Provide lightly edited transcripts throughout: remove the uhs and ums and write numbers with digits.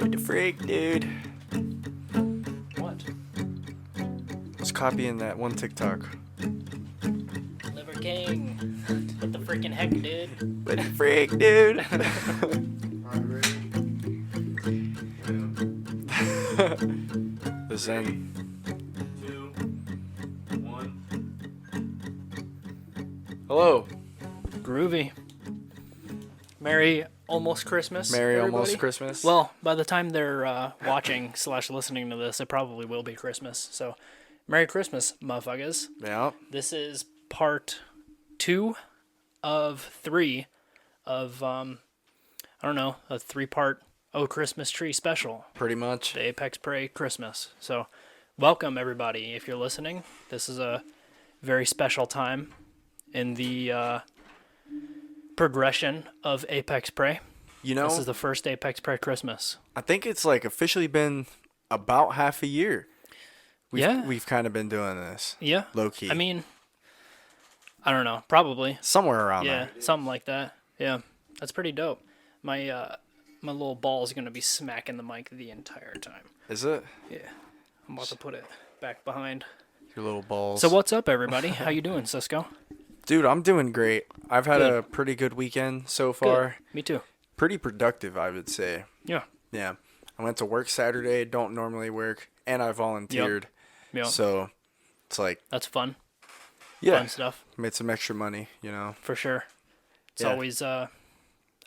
What the freak, dude? What? I was copying that one TikTok. Liver King. What the freaking heck, dude? What the freak, dude? The Zen. 2, 1. Hello. Groovy. Merry almost Christmas. Merry everybody. almost Christmas. Well, by the time they're watching / listening to this, it probably will be Christmas. So, Merry Christmas, motherfuckers. yeah. This is part 2 of 3 of, I don't know, a 3-part Oh Christmas Tree special. Pretty much. The Apex Prey Christmas. So, welcome everybody. If you're listening, this is a very special time in the progression of Apex Prey. You know, This is the first Apex Prey Christmas. I think it's like officially been about half a year. We've kind of been doing this. Yeah. Low key. I mean, I don't know. Probably. Somewhere around Yeah, there. something like that. Yeah. That's pretty dope. My little ball is going to be smacking the mic the entire time. Is it? Yeah. I'm about to put it back behind. Your little balls. So what's up, everybody? How you doing, Cisco? Dude, I'm doing great. I've had Good. a pretty good weekend so far. Good. Me too. Pretty productive, I would say. Yeah. Yeah. I went to work Saturday, don't normally work, and I volunteered. Yeah. So it's like, That's fun. yeah, Fun stuff. made some extra money, you know. For sure. It's Yeah. always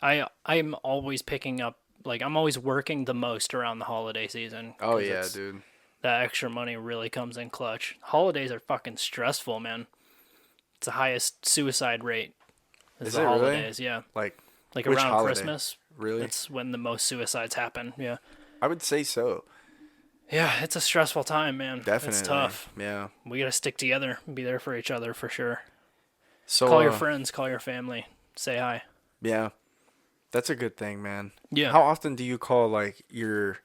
I'm always picking up, like, I'm always working the most around the holiday season. Oh 'cause yeah, dude. That extra money really comes in clutch. Holidays are fucking stressful, man. It's the highest suicide rate. Is the it really? holidays, yeah. Like Like which around holiday? Christmas. Really? It's when the most suicides happen. Yeah. I would say so. Yeah, it's a stressful time, man. Definitely. It's tough. Yeah. We gotta stick together and be there for each other for sure. So Call your friends, call your family, say hi. Yeah. That's a good thing, man. Yeah. How often do you call like your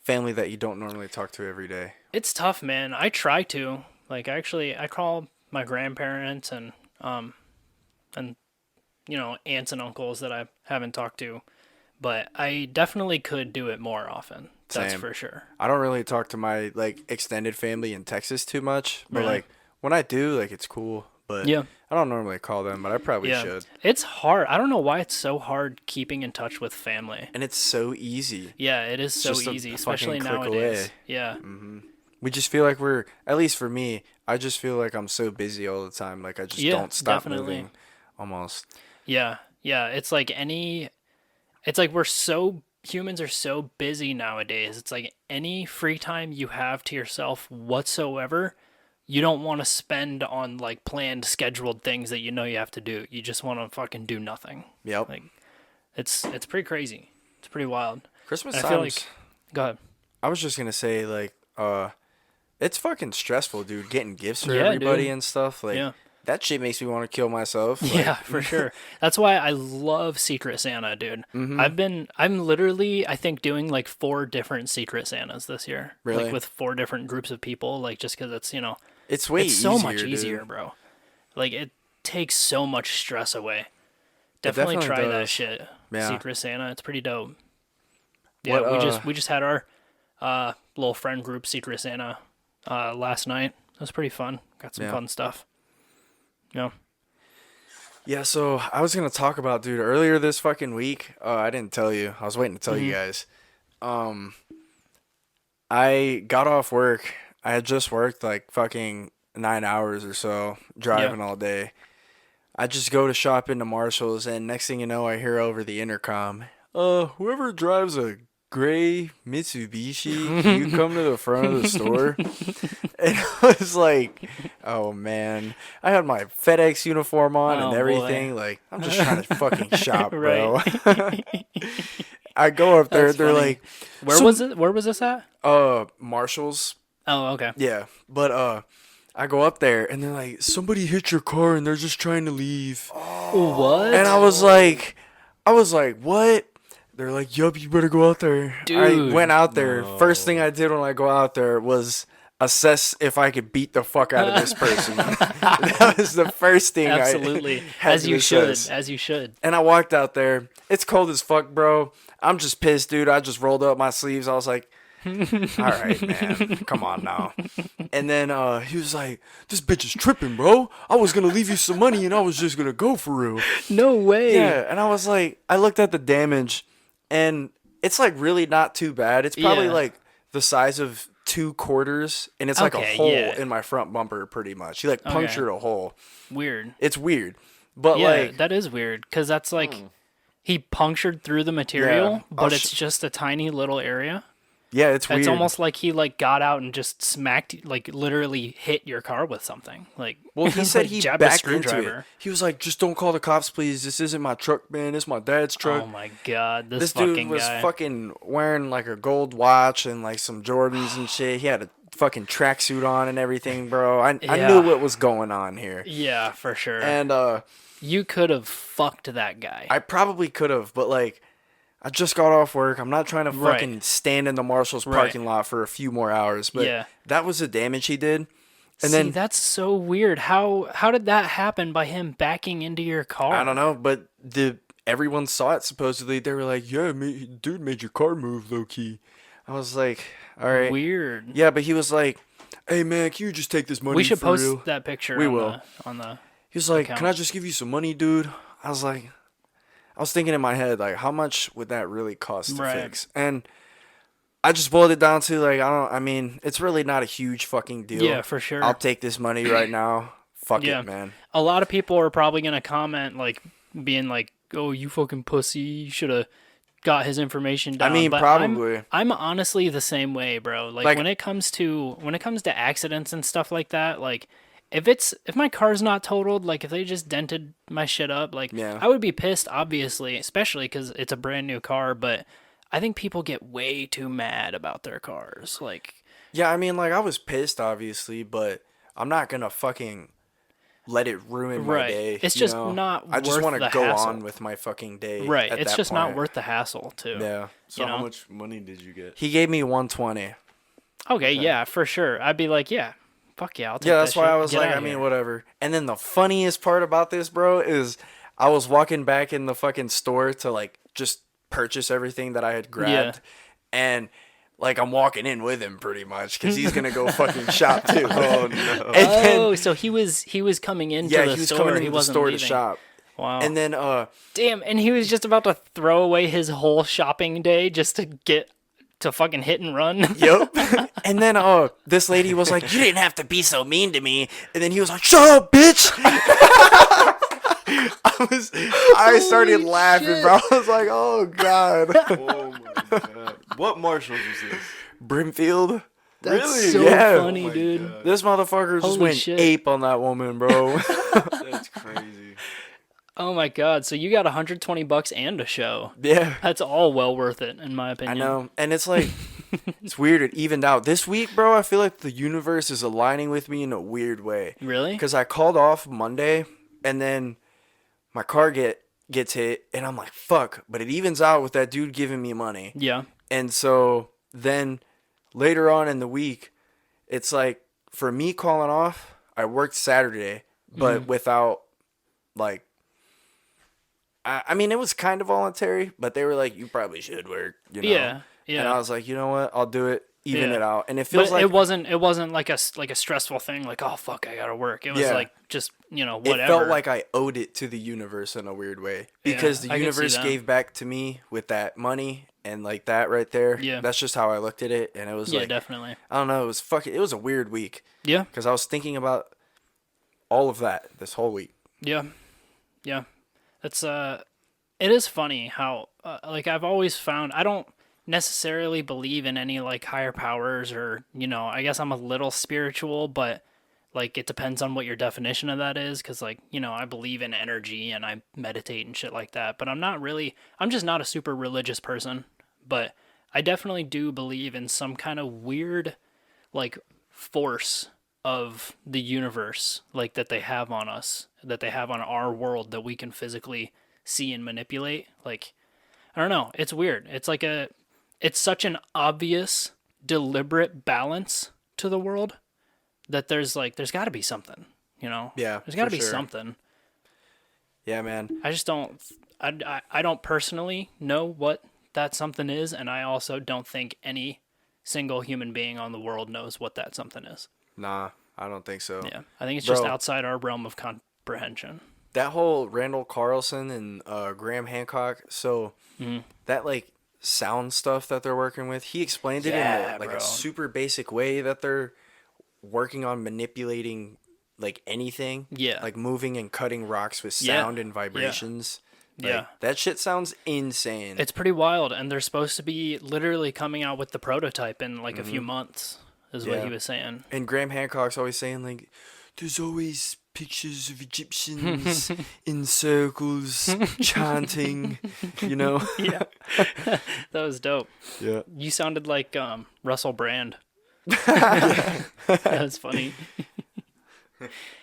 family that you don't normally talk to every day? It's tough, man. I try to. Like, I call my grandparents and you know, aunts and uncles that I haven't talked to, but I definitely could do it more often. That's Same. for sure. I don't really talk to my like extended family in Texas too much, but Really? like when I do, like it's cool. But Yeah. I don't normally call them, but I probably Yeah. should. It's hard. I don't know why it's so hard keeping in touch with family. And it's so easy. Yeah, it is so just a easy, fucking especially click nowadays. away. Yeah. We just feel like we're, at least for me, I just feel like I'm so busy all the time. Like I just Yeah, don't stop definitely. moving almost. Yeah. Yeah. It's like humans are so busy nowadays. It's like any free time you have to yourself whatsoever, you don't want to spend on like planned, scheduled things that you know you have to do. You just want to fucking do nothing. Yep. Like, it's pretty crazy. It's pretty wild. Christmas I times. feel like, go ahead. I was just gonna say like, it's fucking stressful, dude. Getting gifts for Yeah, everybody dude. and stuff. Like Yeah. that shit makes me want to kill myself. Like, Yeah, for sure. That's why I love Secret Santa, dude. I'm literally, I think, doing like 4 different Secret Santas this year. Really? Like with 4 different groups of people, like just because it's, you know, It's way it's so much dude. easier, bro. Like it takes so much stress away. definitely Definitely try that does. shit. Yeah. Secret Santa, it's pretty dope. Yeah, What, we just had our little friend group Secret Santa last night. It was pretty fun. Got some Yeah. fun stuff. Yeah. Yeah, so I was gonna talk about, dude, earlier this fucking week. I didn't tell you. I was waiting to tell you guys. I got off work. I had just worked like fucking 9 hours or so, driving all day. I just go to shop into Marshalls, and next thing you know, I hear over the intercom, whoever drives a gray Mitsubishi, can you come to the front of the store? And I was like, oh man, I had my FedEx uniform on and Oh, everything. Like, I'm just trying to fucking shop, bro. Right. I go up there, That's they're funny. like, Where "So- was it? Where was this at? Marshall's. Oh, okay. Yeah, but I go up there and they're like, somebody hit your car and they're just trying to leave. What? And I was like, what? They're like, yup, you better go out there. I Dude, went out there. First thing I did when I go out there was assess if I could beat the fuck out of this person. That was the first thing Absolutely. I had As to you assess. should. As you should. And I walked out there. It's cold as fuck, bro. I'm just pissed, dude. I just rolled up my sleeves. I was like, all right, man. Come on now. And then he was like, this bitch is tripping, bro. I was going to leave you some money and I was just going to go for real. No way. Yeah. And I was like, I looked at the damage and it's like really not too bad. It's probably Yeah. like the size of 2 quarters and it's like a Okay, hole yeah. in my front bumper pretty much. He like punctured a hole. Weird. It's weird. But Yeah, like, that is weird because that's like he punctured through the material, Yeah, but it's just a tiny little area. yeah, it's weird. It's almost like he like got out and just smacked, like literally hit your car with something. Like, Well, he said like, he jabbed a backed into it. screwdriver. He was like, just don't call the cops, please. This isn't my truck, man. It's my dad's truck. Oh my god, this This dude fucking was guy. fucking wearing like a gold watch and like some Jordans and shit. He had a fucking tracksuit on and everything, bro. I Yeah. knew what was going on here. Yeah, for sure. And You could have fucked that guy. I probably could have, but like, I just got off work. I'm not trying to Right. fucking stand in the Marshall's Right. parking lot for a few more hours. But Yeah. that was the damage he did. And See, then that's so weird. How did that happen by him backing into your car? I don't know, but everyone saw it supposedly. They were like, yeah, dude made your car move low key. I was like, all right. Weird. Yeah, but he was like, hey man, can you just take this money We should for post real? that picture We on will. the He was like, account. can I just give you some money, dude? I was thinking in my head, like, how much would that really cost to Right. fix? And I just boiled it down to like, I mean, it's really not a huge fucking deal. Yeah, for sure. I'll take this money right now. Fuck Yeah. it, man. A lot of people are probably gonna comment like being like, "Oh, you fucking pussy! You should have got his information down." I mean, But probably. I'm honestly the same way, bro. Like when it comes to accidents and stuff like that, like if my car's not totaled, like if they just dented my shit up, like Yeah. I would be pissed, obviously, especially because it's a brand new car. But I think people get way too mad about their cars. Like, Yeah, I mean, like, I was pissed, obviously, but I'm not gonna fucking let it ruin my Right. day. It's you just know? not I just worth want the to go hassle. on with my fucking day. right? at It's that just not point. worth the hassle, too. Yeah. So You how know? much money did you get? He gave me 120. Okay, yeah, for sure. I'd be like, yeah, fuck yeah, I'll take Yeah, that that's why shit. I was Get like, outta I mean, here. whatever. And then the funniest part about this, bro, is I was walking back in the fucking store to like just purchase everything that I had grabbed, and like I'm walking in with him pretty much because he's gonna go fucking shop too. Oh no. And then, Oh, so he was coming into yeah, the he was store. coming He into the wasn't store leaving. to shop, Wow. and then Damn, and he was just about to throw away his whole shopping day just to get to fucking hit and run. Yep. And then this lady was like, "You didn't have to be so mean to me." And then he was like, "Shut up, bitch." I started laughing, bro. I was like, "Oh god." Oh my god. What Marshalls was this? Brimfield. That's Really? so Yeah. funny, Oh my dude. God. This motherfucker just Holy went shit. ape on that woman, bro. That's crazy. Oh my god, so you got $120 and a show. Yeah. That's all well worth it, in my I opinion. know. And it's like it's weird. It evened out. This week, bro, I feel like the universe is aligning with me in a weird way. Really? Because I called off Monday and then my car gets hit and I'm like, fuck. But it evens out with that dude giving me money. Yeah. And so then later on in the week, it's like for me calling off, I worked Saturday, but without like, I mean, it was kind of voluntary, but they were like, you probably should work, you know? Yeah. Yeah. And I was like, you know what? I'll do it, even Yeah. it out. And it feels But like it wasn't like a stressful thing like, oh fuck, I gotta work. It was Yeah. like just, whatever. it felt like I owed it to the universe in a weird way because Yeah, the I can see universe that. gave back to me with that money and like that right there. Yeah. That's just how I looked at it. And it was Yeah, like, definitely. I don't know. It was a weird week Yeah. because I was thinking about all of that this whole week. Yeah. Yeah. It's it is funny how like I've always found I don't necessarily believe in any like higher powers or, I guess I'm a little spiritual, but like it depends on what your definition of that is cuz like, I believe in energy and I meditate and shit like that, but I'm just not a super religious person, but I definitely do believe in some kind of weird like force of the universe like that they have on us, that they have on our world that we can physically see and manipulate. Like I don't know, it's weird. It's like it's such an obvious deliberate balance to the world, that there's got to be something, Yeah, there's got to for be sure. something. Yeah, man. I just don't, I don't personally know what that something is, and I also don't think any single human being on the world knows what that something is. Nah, I don't think so. Yeah, I think it's Bro, just outside our realm of comprehension. that whole Randall Carlson and Graham Hancock, so that like sound stuff that they're working with, he explained it in Yeah, like bro. a super basic way that they're working on manipulating like anything. Yeah. Like moving and cutting rocks with Yeah. sound and vibrations. Like, Yeah. that shit sounds insane. It's pretty wild, and they're supposed to be literally coming out with the prototype in like a few months, is what Yeah. he was saying. And Graham Hancock's always saying like, there's always pictures of Egyptians in circles chanting, Yeah. That was dope. Yeah. You sounded like Russell Brand. That was funny.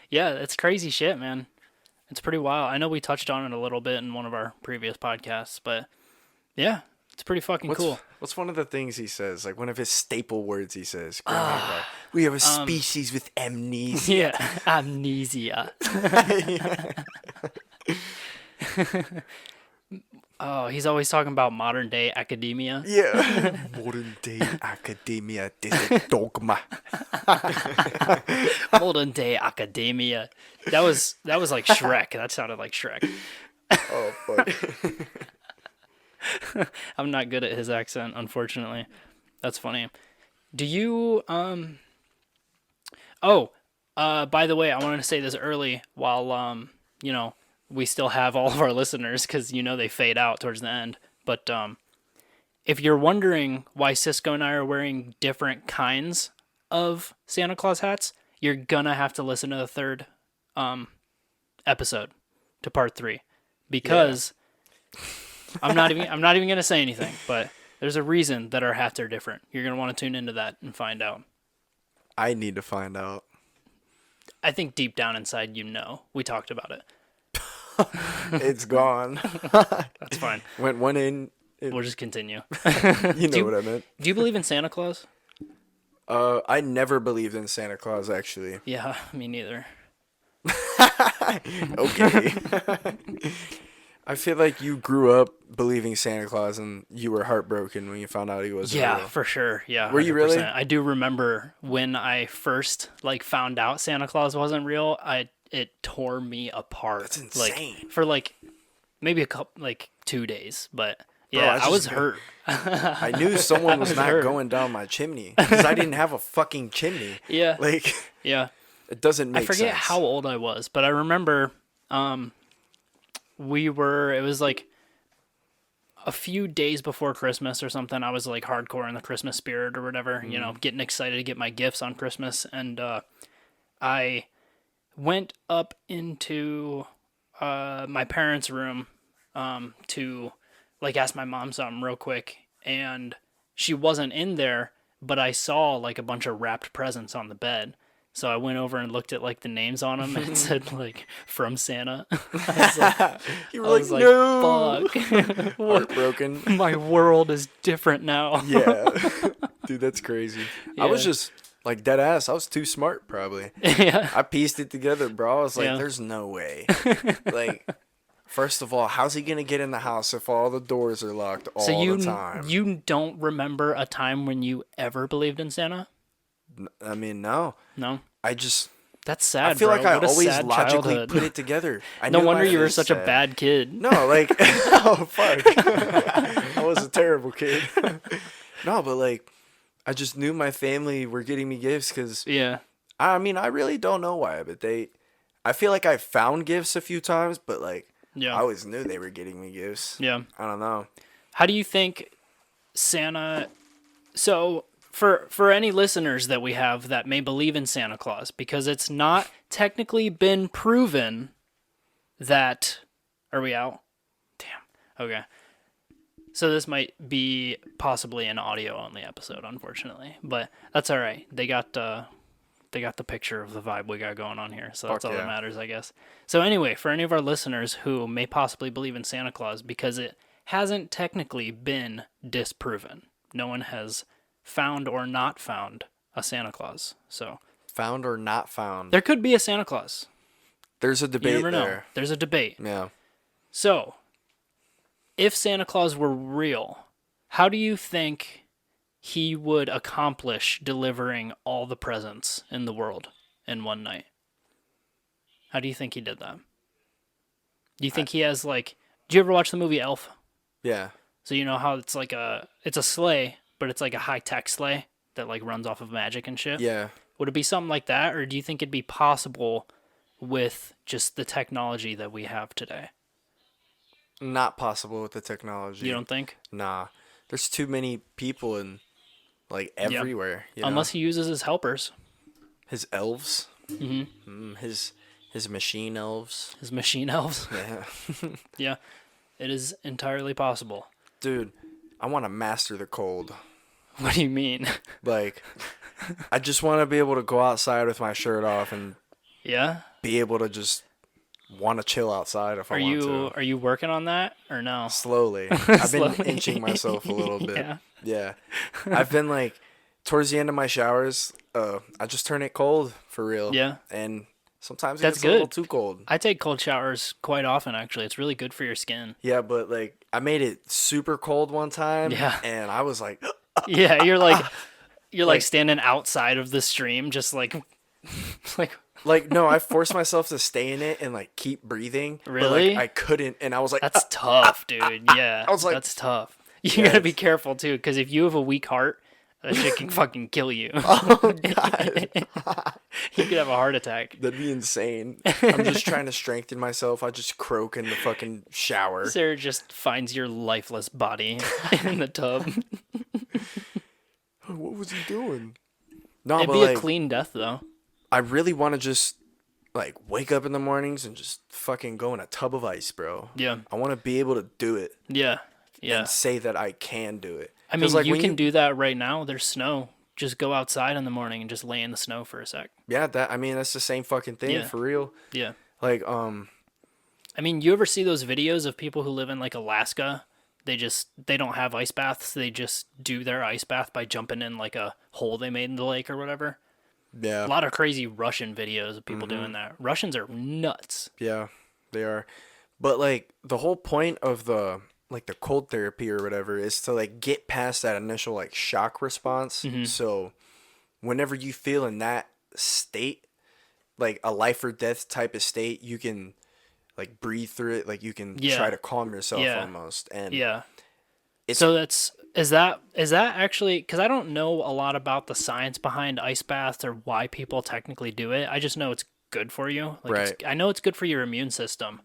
Yeah, it's crazy shit, man. It's pretty wild. I know we touched on it a little bit in one of our previous podcasts, but yeah, it's pretty fucking cool. What's one of the things he says? Like one of his staple words he says. Graham Hancock. We have a species with amnesia. Yeah, amnesia. Oh, he's always talking about modern day academia. Yeah. Modern day academia. This is dogma. Modern day academia. That was like Shrek. That sounded like Shrek. Oh, fuck. I'm not good at his accent, unfortunately. That's funny. Do you by the way, I wanted to say this early while we still have all of our listeners, because they fade out towards the end. But if you're wondering why Cisco and I are wearing different kinds of Santa Claus hats, you're gonna have to listen to the third episode, to part 3, because I'm not even gonna say anything, but there's a reason that our hats are different. You're gonna want to tune into that and find out. I need to find out. I think deep down inside, we talked about it. It's gone. That's fine. Went one in. We'll just continue. You know what I meant. Do you believe in Santa Claus? I never believed in Santa Claus, actually. Yeah, me neither. Okay. I feel like you grew up believing Santa Claus and you were heartbroken when you found out he wasn't Yeah, real. for sure. Yeah. Were you really? 100%. I do remember when I first found out Santa Claus wasn't real. It tore me apart. That's insane. For maybe a couple 2 days, but Bro, yeah, I was just- hurt. I knew someone was not hurt. going down my chimney because I didn't have a fucking chimney. Yeah. Yeah. It doesn't make I sense. forget how old I was, but I remember it was a few days before Christmas or something. I was hardcore in the Christmas spirit or whatever, getting excited to get my gifts on Christmas. And I went up into my parents' room to ask my mom something real quick. And she wasn't in there, but I saw a bunch of wrapped presents on the bed. So I went over and looked at the names on them, and it said from Santa. You were no. Fuck. Heartbroken. My world is different now. Yeah. Dude, that's crazy. I was Yeah. just dead ass. I was too smart, probably. Yeah. I pieced it together, bro. I was like, Yeah. there's no way. First of all, how's he going to get in the house if all the doors are locked all the time? You don't remember a time when you ever believed in Santa? I mean, no. No. That's That's sad, I feel bro. like I What a always sad logically childhood. put it together. No knew wonder I you were was such a sad. bad kid. No, oh, fuck. I was a terrible kid. No, but I just knew my family were getting me gifts because, Yeah. I mean, I really don't know why, but I feel like I found gifts a few times, but Yeah. I always knew they were getting me gifts. Yeah. I don't know. How do you think Santa... So, for any listeners that we have that may believe in Santa Claus, because it's not technically been proven that... Are we out? Damn. Okay. So this might be possibly an audio-only episode, unfortunately. But that's all right. They got the picture of the vibe we got going on here, so that's Fuck all yeah. that matters, I guess. So anyway, for any of our listeners who may possibly believe in Santa Claus, because it hasn't technically been disproven, no one has found or not found a Santa Claus. So Found or not found? there could be a Santa Claus. There's a You debate never know. there. There's a debate. Yeah. So, if Santa Claus were real, how do you think he would accomplish delivering all the presents in the world in one night? How do you think he did that? Do you think he has like? Do you ever watch the movie Elf? Yeah. So you know how it's like it's a sleigh, but it's like a high tech sleigh that like runs off of magic and shit. Yeah. Would it be something like that, or do you think it'd be possible with just the technology that we have today? Not possible with the technology. You don't think? Nah. There's too many people in like everywhere. You know? Unless he uses his helpers. His elves. Mm-hmm. His machine elves. His machine elves. Yeah. Yeah. It is entirely possible. Dude, I want to master the cold. What do you mean? Like, I just want to be able to go outside with my shirt off and Yeah? be able to just want to chill outside if I want to. Are you working on that or no? Slowly. I've been Slowly. inching myself a little bit. Yeah. Yeah. I've been like, towards the end of my showers, I just turn it cold for real. Yeah. And sometimes it That's gets a little good. too cold. I take cold showers quite often, actually. It's really good for your skin. Yeah, but like, I made it super cold one time. Yeah. And I was like, Yeah, you're like Like- standing outside of the stream, just like no, I forced myself to stay in it and like keep breathing. Really? But, like, I couldn't. And I was like, that's tough, dude. Yeah, I was like- that's tough. You Yeah, gotta be careful too, because if you have a weak heart, that shit can fucking kill you. oh, God. You could have a heart attack. That'd be insane. I'm just trying to strengthen myself. I just croak in the fucking shower. Sarah just finds your lifeless body in the tub. What was he doing? No, It'd but be like, a clean death, though. I really want to just like wake up in the mornings and just fucking go in a tub of ice, bro. Yeah, I want to be able to do it yeah. and say that I can do it. I mean, 'Cause, like, you when can do that right now. There's snow. Just go outside in the morning and just lay in the snow for a sec. Yeah, I mean, that's the same fucking thing Yeah. for real. Yeah. Like, I mean, you ever see those videos of people who live in like Alaska? They don't have ice baths. They just do their ice bath by jumping in like a hole they made in the lake or whatever. yeah, A lot of crazy Russian videos of people doing that. Russians are nuts. yeah, they are. But like the whole point of the cold therapy or whatever is to like get past that initial like shock response. So whenever you feel in that state, like a life or death type of state, you can like breathe through it. Like you can try to calm yourself almost. And Yeah. It's- So is that actually, because I don't know a lot about the science behind ice baths or why people technically do it. I just know it's good for you. Like Right. I know it's good for your immune system.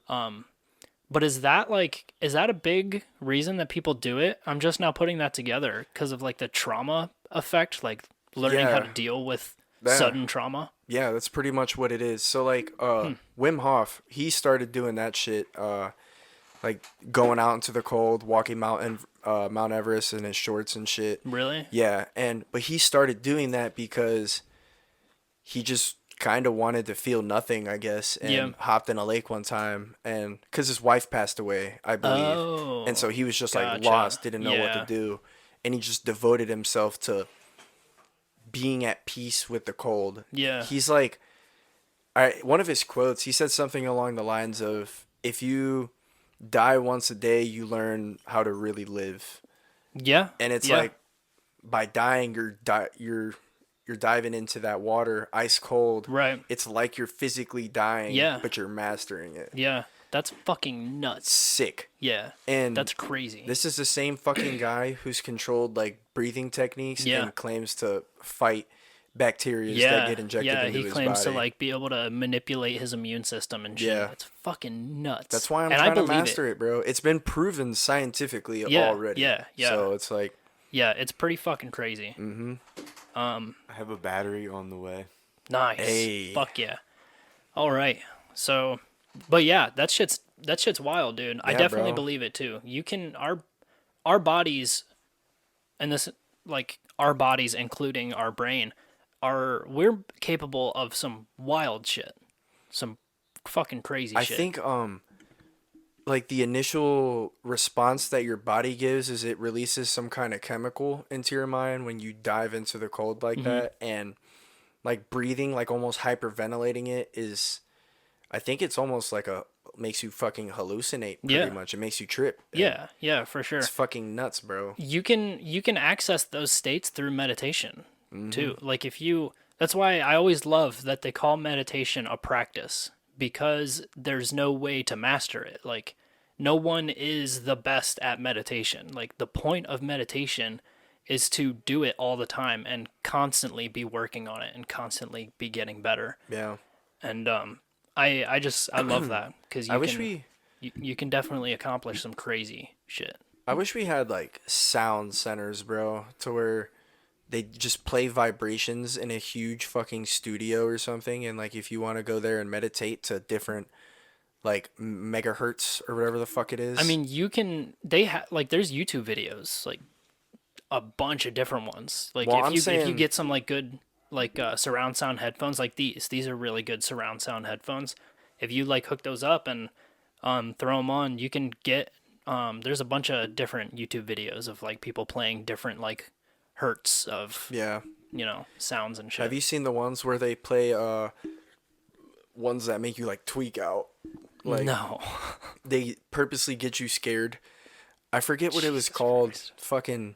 But is that a big reason that people do it? I'm just now putting that together because of like the trauma effect, like learning how to Yeah. deal with That- sudden trauma. Yeah, that's pretty much what it is. So like Wim Hof, he started doing that shit, like going out into the cold, walking Mount Everest in his shorts and shit. Really? Yeah, but he started doing that because he just kind of wanted to feel nothing, I guess, and hopped in a lake one time, and because his wife passed away, I believe, Oh, and so he was just like gotcha. lost, didn't know what Yeah. to do, and he just devoted himself to being at peace with the cold. Yeah. He's like, one of his quotes, he said something along the lines of, if you die once a day, you learn how to really live. Yeah. And it's Yeah. like, by dying, you're diving into that water ice cold. Right. It's like you're physically dying, Yeah. but you're mastering it. Yeah. That's fucking nuts. Sick. Yeah. And That's crazy. this is the same fucking guy who's controlled like breathing techniques Yeah. and claims to fight bacteria yeah. that get injected yeah, into he his claims body. to like be able to manipulate his immune system and shit. Yeah. It's fucking nuts. That's why I'm and trying I to believe master it, bro. It's been proven scientifically Yeah, already. yeah. So it's like, Yeah, it's pretty fucking crazy. I have a battery on the way. Nice. Hey. Fuck yeah. All right. So, but yeah, that shit's wild, dude. I Yeah, definitely bro. believe it too. You can our bodies, and this like our bodies, including our brain, we're capable of some wild shit, some fucking crazy I shit. think like the initial response that your body gives is it releases some kind of chemical into your mind when you dive into the cold like that, and like breathing, like almost hyperventilating it is, I think it's almost like a makes you fucking hallucinate pretty much. It makes you trip. Yeah, for sure. It's fucking nuts, bro. You can access those states through meditation too. Like that's why I always love that they call meditation a practice, because there's no way to master it. Like no one is the best at meditation. Like the point of meditation is to do it all the time and constantly be working on it and constantly be getting better. Yeah. And I love that, because you can definitely accomplish some crazy shit. I wish we had like sound centers, bro, to where they just play vibrations in a huge fucking studio or something, and like if you want to go there and meditate to different like megahertz or whatever the fuck it is. I mean, like there's YouTube videos, like a bunch of different ones. Like if you get some like good like surround sound headphones like these are really good surround sound headphones. If you like hook those up and throw them on, you can get there's a bunch of different YouTube videos of like people playing different like hertz of sounds and shit. Have you seen the ones where they play ones that make you like tweak out? Like, no. They purposely get you scared. I forget what it was called. Christ. Fucking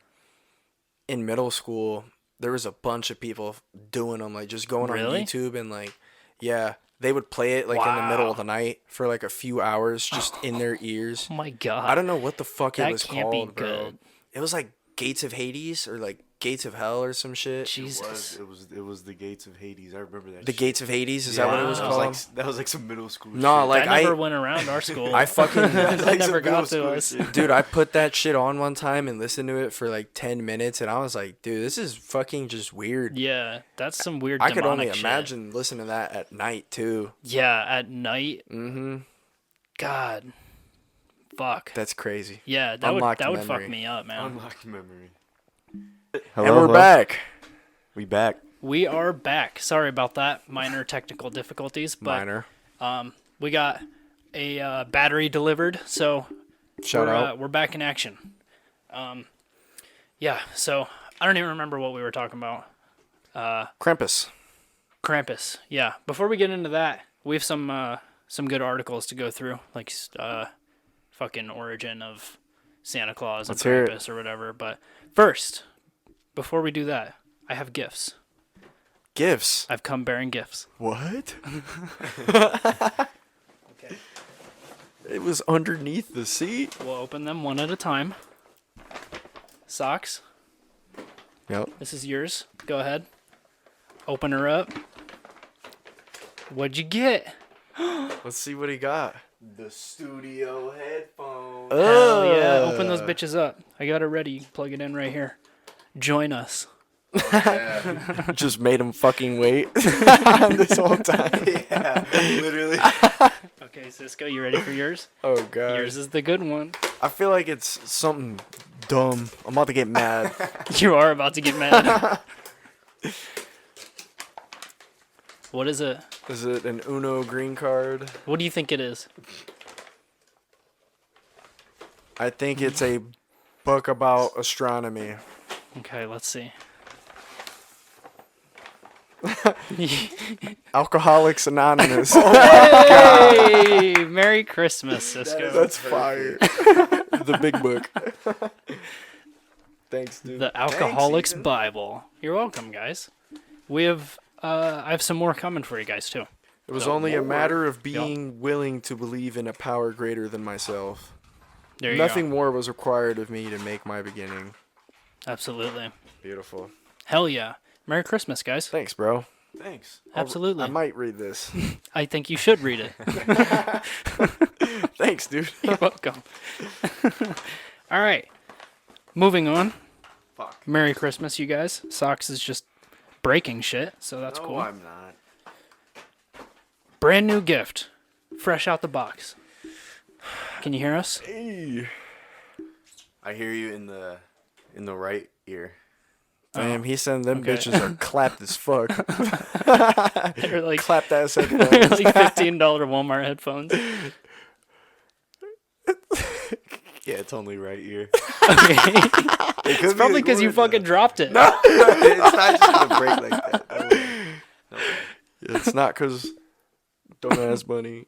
in middle school, there was a bunch of people doing them, like just going on YouTube and like, they would play it like in the middle of the night for like a few hours just in their ears. Oh my God. I don't know what the fuck it was can't called, be bro. good. It was like Gates of Hades or like Gates of Hell or some shit. Jesus. It was the Gates of Hades. I remember that. The shit. Gates of Hades, is that what it was called? That was like some middle school No, shit. like I never went around our school. I fucking that never got to us. Dude, I put that shit on one time and listened to it for like 10 minutes and I was like, dude, this is fucking just weird. Yeah, that's some weird I could only shit. imagine listening to that at night too. Yeah, at night. Mm-hmm. God. Fuck. That's crazy. Yeah, that would fuck me up, man. Unlocked memory. Hello, and we're back. We back. We are back. Sorry about that. Minor technical difficulties, but we got a battery delivered, so Shout out. We're back in action. Yeah, so I don't even remember what we were talking about. Krampus. Yeah. Before we get into that, we have some good articles to go through, like fucking origin of Santa Claus and Krampus or whatever. But first, before we do that, I have gifts. Gifts? I've come bearing gifts. What? Okay. It was underneath the seat. We'll open them one at a time. Socks. Yep. This is yours. Go ahead. Open her up. What'd you get? Let's see what he got. The studio headphones. Hell yeah. Open those bitches up. I got it ready. Plug it in right here. Join us. Oh, yeah. Just made him fucking wait this whole time. Yeah, literally. Okay, Cisco, you ready for yours? Oh, God. Yours is the good one. I feel like it's something dumb. I'm about to get mad. You are about to get mad. What is it? Is it an Uno green card? What do you think it is? I think it's a book about astronomy. Okay, let's see. Alcoholics Anonymous. Hey! Merry Christmas, Cisco. That's fire. The big book. Thanks, dude. The Alcoholics Ethan. Bible. You're welcome, guys. We have I have some more coming for you guys too. It was only a matter of being willing to believe in a power greater than myself. There you Nothing go. more was required of me to make my beginning. Absolutely. Beautiful. Hell yeah. Merry Christmas, guys. Thanks, bro. Thanks. Absolutely. I might read this. I think you should read it. Thanks, dude. You're welcome. All right. Moving on. Fuck. Merry Christmas, you guys. Socks is just breaking shit, so that's cool. No, I'm not. Brand new gift. Fresh out the box. Can you hear us? Hey. I hear you in the right ear. Damn, he said them okay. bitches are clapped as fuck. They're like Clapped ass they're headphones. like $15 Walmart headphones. Yeah, it's only right ear. Okay. It's Probably because you fucking dropped it. No, it's not just gonna break like that. No way. No way. It's not because don't ask Bunny.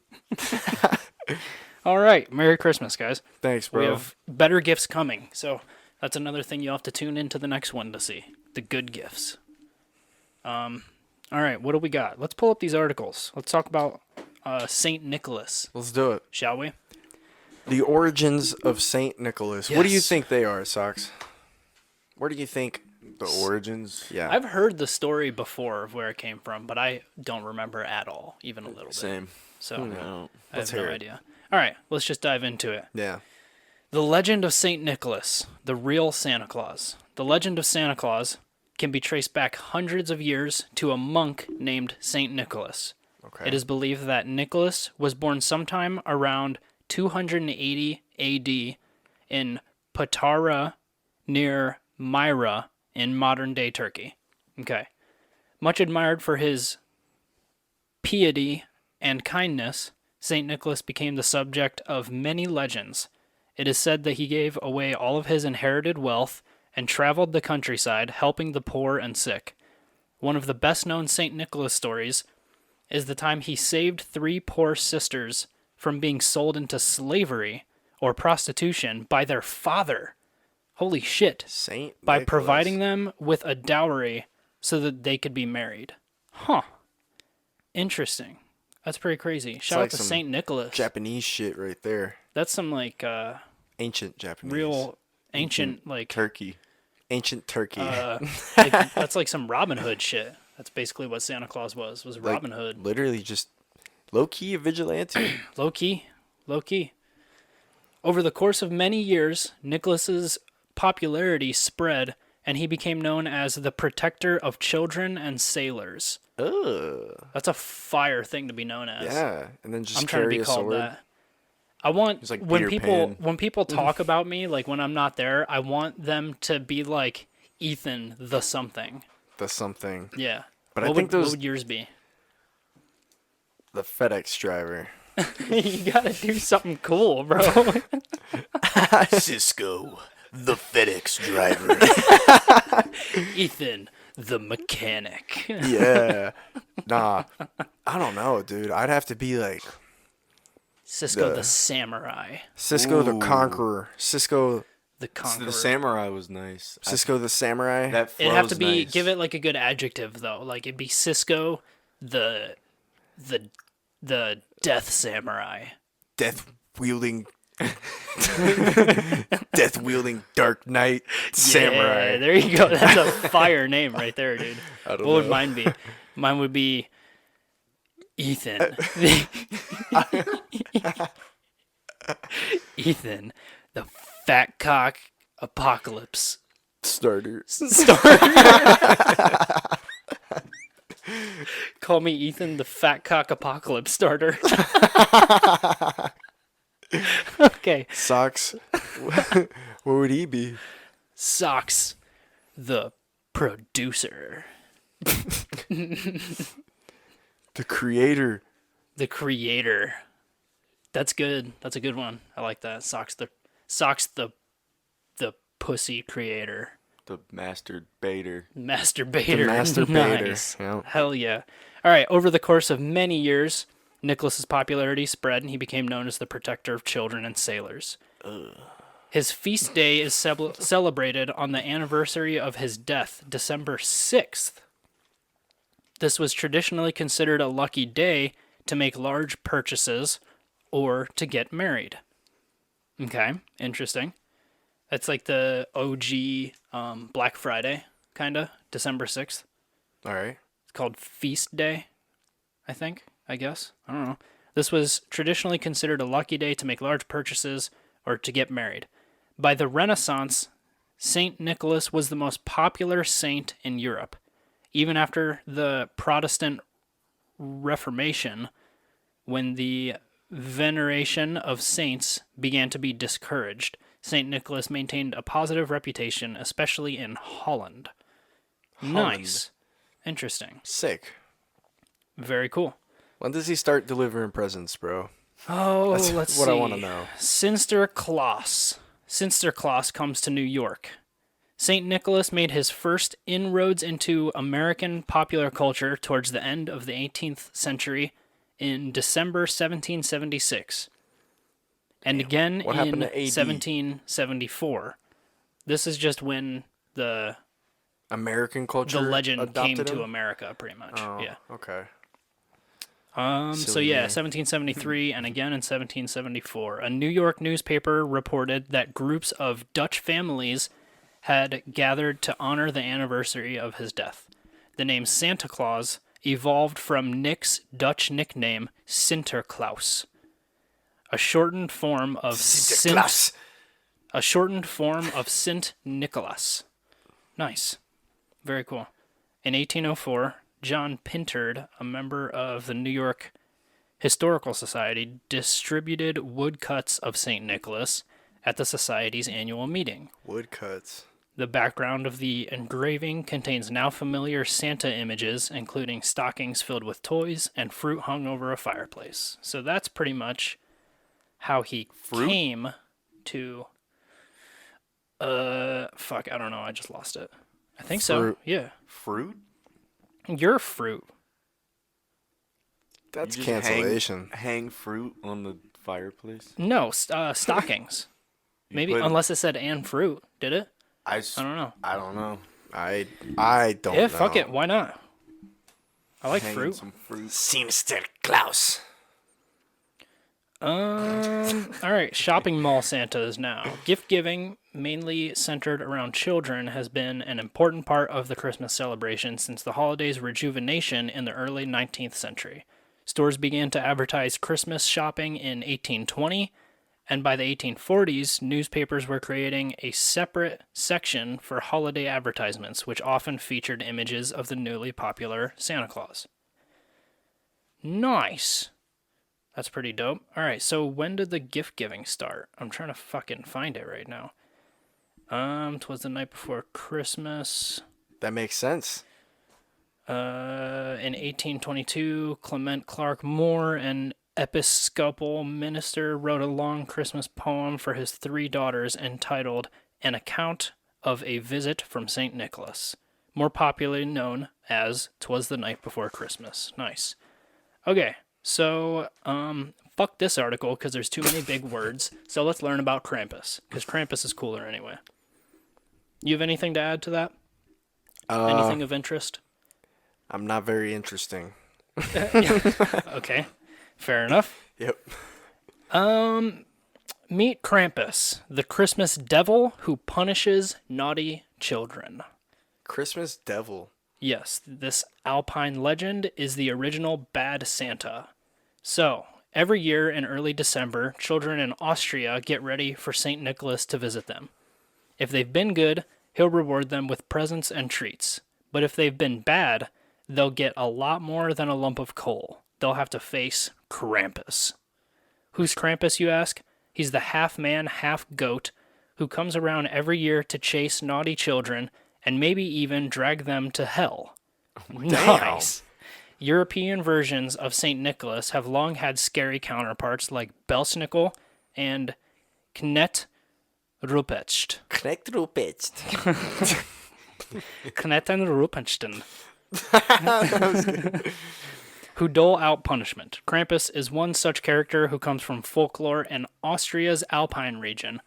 All right. Merry Christmas, guys. Thanks, bro. We have better gifts coming. So that's another thing you'll have to tune into the next one to see. The good gifts. All right. What do we got? Let's pull up these articles. Let's talk about St. Nicholas, Let's do it. shall we? The origins of Saint Nicholas. What do you Yes. think they are, Socks? Where do you think? The origins. Yeah. I've heard the story before of where it came from, but I don't remember at all, even a little bit. Same. So No. I Let's have no hear it. idea. All right. Let's just dive into it. Yeah. The legend of St. Nicholas, the real Santa Claus. The legend of Santa Claus can be traced back hundreds of years to a monk named St. Nicholas. Okay. It is believed that Nicholas was born sometime around 280 AD in Patara near Myra in modern-day Turkey. Okay. Much admired for his piety and kindness, St. Nicholas became the subject of many legends. It is said that he gave away all of his inherited wealth and traveled the countryside, helping the poor and sick. One of the best-known St. Nicholas stories is the time he saved 3 poor sisters from being sold into slavery or prostitution by their father. Holy shit. Saint By Nicholas. providing them with a dowry so that they could be married. Huh. Interesting. That's pretty crazy. Shout like out to some St. Nicholas. Japanese shit right there. That's some like Ancient Japanese. real ancient like Turkey. Ancient Turkey. that's like some Robin Hood shit. That's basically what Santa Claus was Like, Robin Hood. Literally just low key a vigilante. Low key. Over the course of many years, Nicholas's popularity spread and he became known as the protector of children and sailors. Ugh. That's a fire thing to be known as. Yeah. And then just I'm trying to carry be a called sword. that. I want He's like when Peter people Pan. when people talk about me, like when I'm not there, I want them to be like Ethan the something. The something. Yeah. But I what think would, those what would yours be? the FedEx driver. You gotta do something cool, bro. Cisco, the FedEx driver. Ethan the mechanic. Yeah. Nah. I don't know, dude. I'd have to be like Cisco The- the samurai. Cisco the Ooh. Conqueror. Cisco The conqueror. The samurai was nice. Cisco the Samurai. That It'd have to flows be nice. give it like a good adjective though. Like it'd be Cisco the death samurai. Death wielding Death wielding Dark Knight Samurai. Yeah, there you go. That's a fire name right there, dude. I don't What would know. mine be? Mine would be Ethan. Ethan, the fat cock apocalypse Starter. starter. Call me Ethan, the fat cock apocalypse starter. Okay. Socks. What would he be? Socks, the producer. The creator. The creator. That's good. That's a good one. I like that. Socks the pussy creator. The master baiter. Masturbator. The masturbator. Nice. Yeah. Hell yeah. All right. Over the course of many years, Nicholas's popularity spread and he became known as the protector of children and sailors. His feast day is celebrated on the anniversary of his death, December 6th. This was traditionally considered a lucky day to make large purchases or to get married. Okay, interesting. That's like the OG Black Friday, kind of, December 6th. All right. It's called Feast Day, I guess. I don't know. This was traditionally considered a lucky day to make large purchases or to get married. By the Renaissance, St. Nicholas was the most popular saint in Europe. Even after the Protestant Reformation, when the veneration of saints began to be discouraged, St. Nicholas maintained a positive reputation, especially in Holland. Nice. Interesting. Sick. Very cool. When does he start delivering presents, bro? Oh, That's let's what see. I want to know. Sinterklaas. Sinterklaas comes to New York. St. Nicholas made his first inroads into American popular culture towards the end of the 18th century in December 1776, and again What in happened to AD? 1774. This is just when the American culture legend came adopted to him? America, pretty much. Oh, Yeah. okay. So Silly yeah, man. 1773 and again in 1774, a New York newspaper reported that groups of Dutch families had gathered to honor the anniversary of his death. The name Santa Claus evolved from Nick's Dutch nickname Sinterklaas, a shortened form of Sinterklaas. Sint Nicholas. Nice. Very cool. In 1804, John Pintard, a member of the New York Historical Society, distributed woodcuts of St. Nicholas at the Society's annual meeting. Woodcuts. The background of the engraving contains now familiar Santa images, including stockings filled with toys and fruit hung over a fireplace. So that's pretty much how he came to... fuck, I don't know. I just lost it. I think so. Fruit. Yeah. Fruit? Your fruit. That's You just cancellation. Hang fruit on the fireplace? No, stockings. Maybe, put- unless it said and fruit. Did it? I don't know. I don't know. I don't know. Yeah, fuck it. Why not? I like Hanging fruit. some fruit. Sinterklaas. All right, shopping mall Santas now. Gift giving, mainly centered around children, has been an important part of the Christmas celebration since the holiday's rejuvenation in the early 19th century. Stores began to advertise Christmas shopping in 1820, and by the 1840s, newspapers were creating a separate section for holiday advertisements, which often featured images of the newly popular Santa Claus. Nice. That's pretty dope. All right, so when did the gift giving start? I'm trying to fucking find it right now. 'Twas the night before Christmas. That makes sense. In 1822, Clement Clark Moore, an Episcopal minister, wrote a long Christmas poem for his three daughters entitled An Account of a Visit from St. Nicholas, more popularly known as 'Twas the Night Before Christmas. Nice. Okay, so, fuck this article because there's too many big words, so let's learn about Krampus, because Krampus is cooler anyway. You have anything to add to that? Anything of interest? I'm not very interesting. Okay, fair enough. Yep. Meet Krampus, the Christmas devil who punishes naughty children. Christmas devil. Yes, this Alpine legend is the original Bad Santa. So, every year in early December, children in Austria get ready for St. Nicholas to visit them. If they've been good, he'll reward them with presents and treats. But if they've been bad, they'll get a lot more than a lump of coal. They'll have to face Krampus. Who's Krampus, you ask? He's the half-man, half-goat who comes around every year to chase naughty children and maybe even drag them to hell. Nice. European versions of St. Nicholas have long had scary counterparts like Belsnickel and Knet Ruprecht. Knecht Ruprecht. Kneten Ruprechten. Who dole out punishment. Krampus is one such character who comes from folklore in Austria's Alpine region,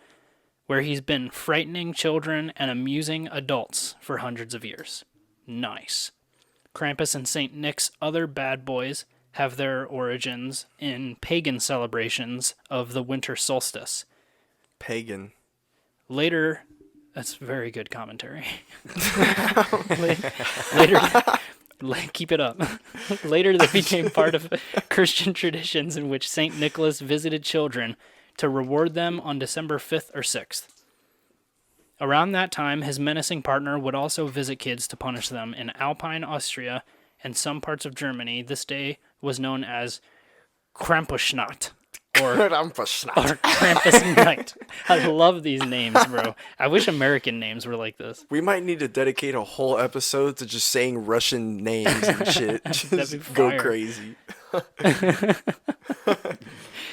where he's been frightening children and amusing adults for hundreds of years. Nice. Krampus and St. Nick's other bad boys have their origins in pagan celebrations of the winter solstice. Pagan. Later, that's very good commentary. Later, keep it up. Later, they became part of Christian traditions in which St. Nicholas visited children to reward them on December 5th or 6th. Around that time, his menacing partner would also visit kids to punish them. In Alpine Austria and some parts of Germany, this day was known as Krampusnacht, or Krampus Night. I love these names, bro. I wish American names were like this. We might need to dedicate a whole episode to just saying Russian names and shit. That'd be Just go fire. crazy.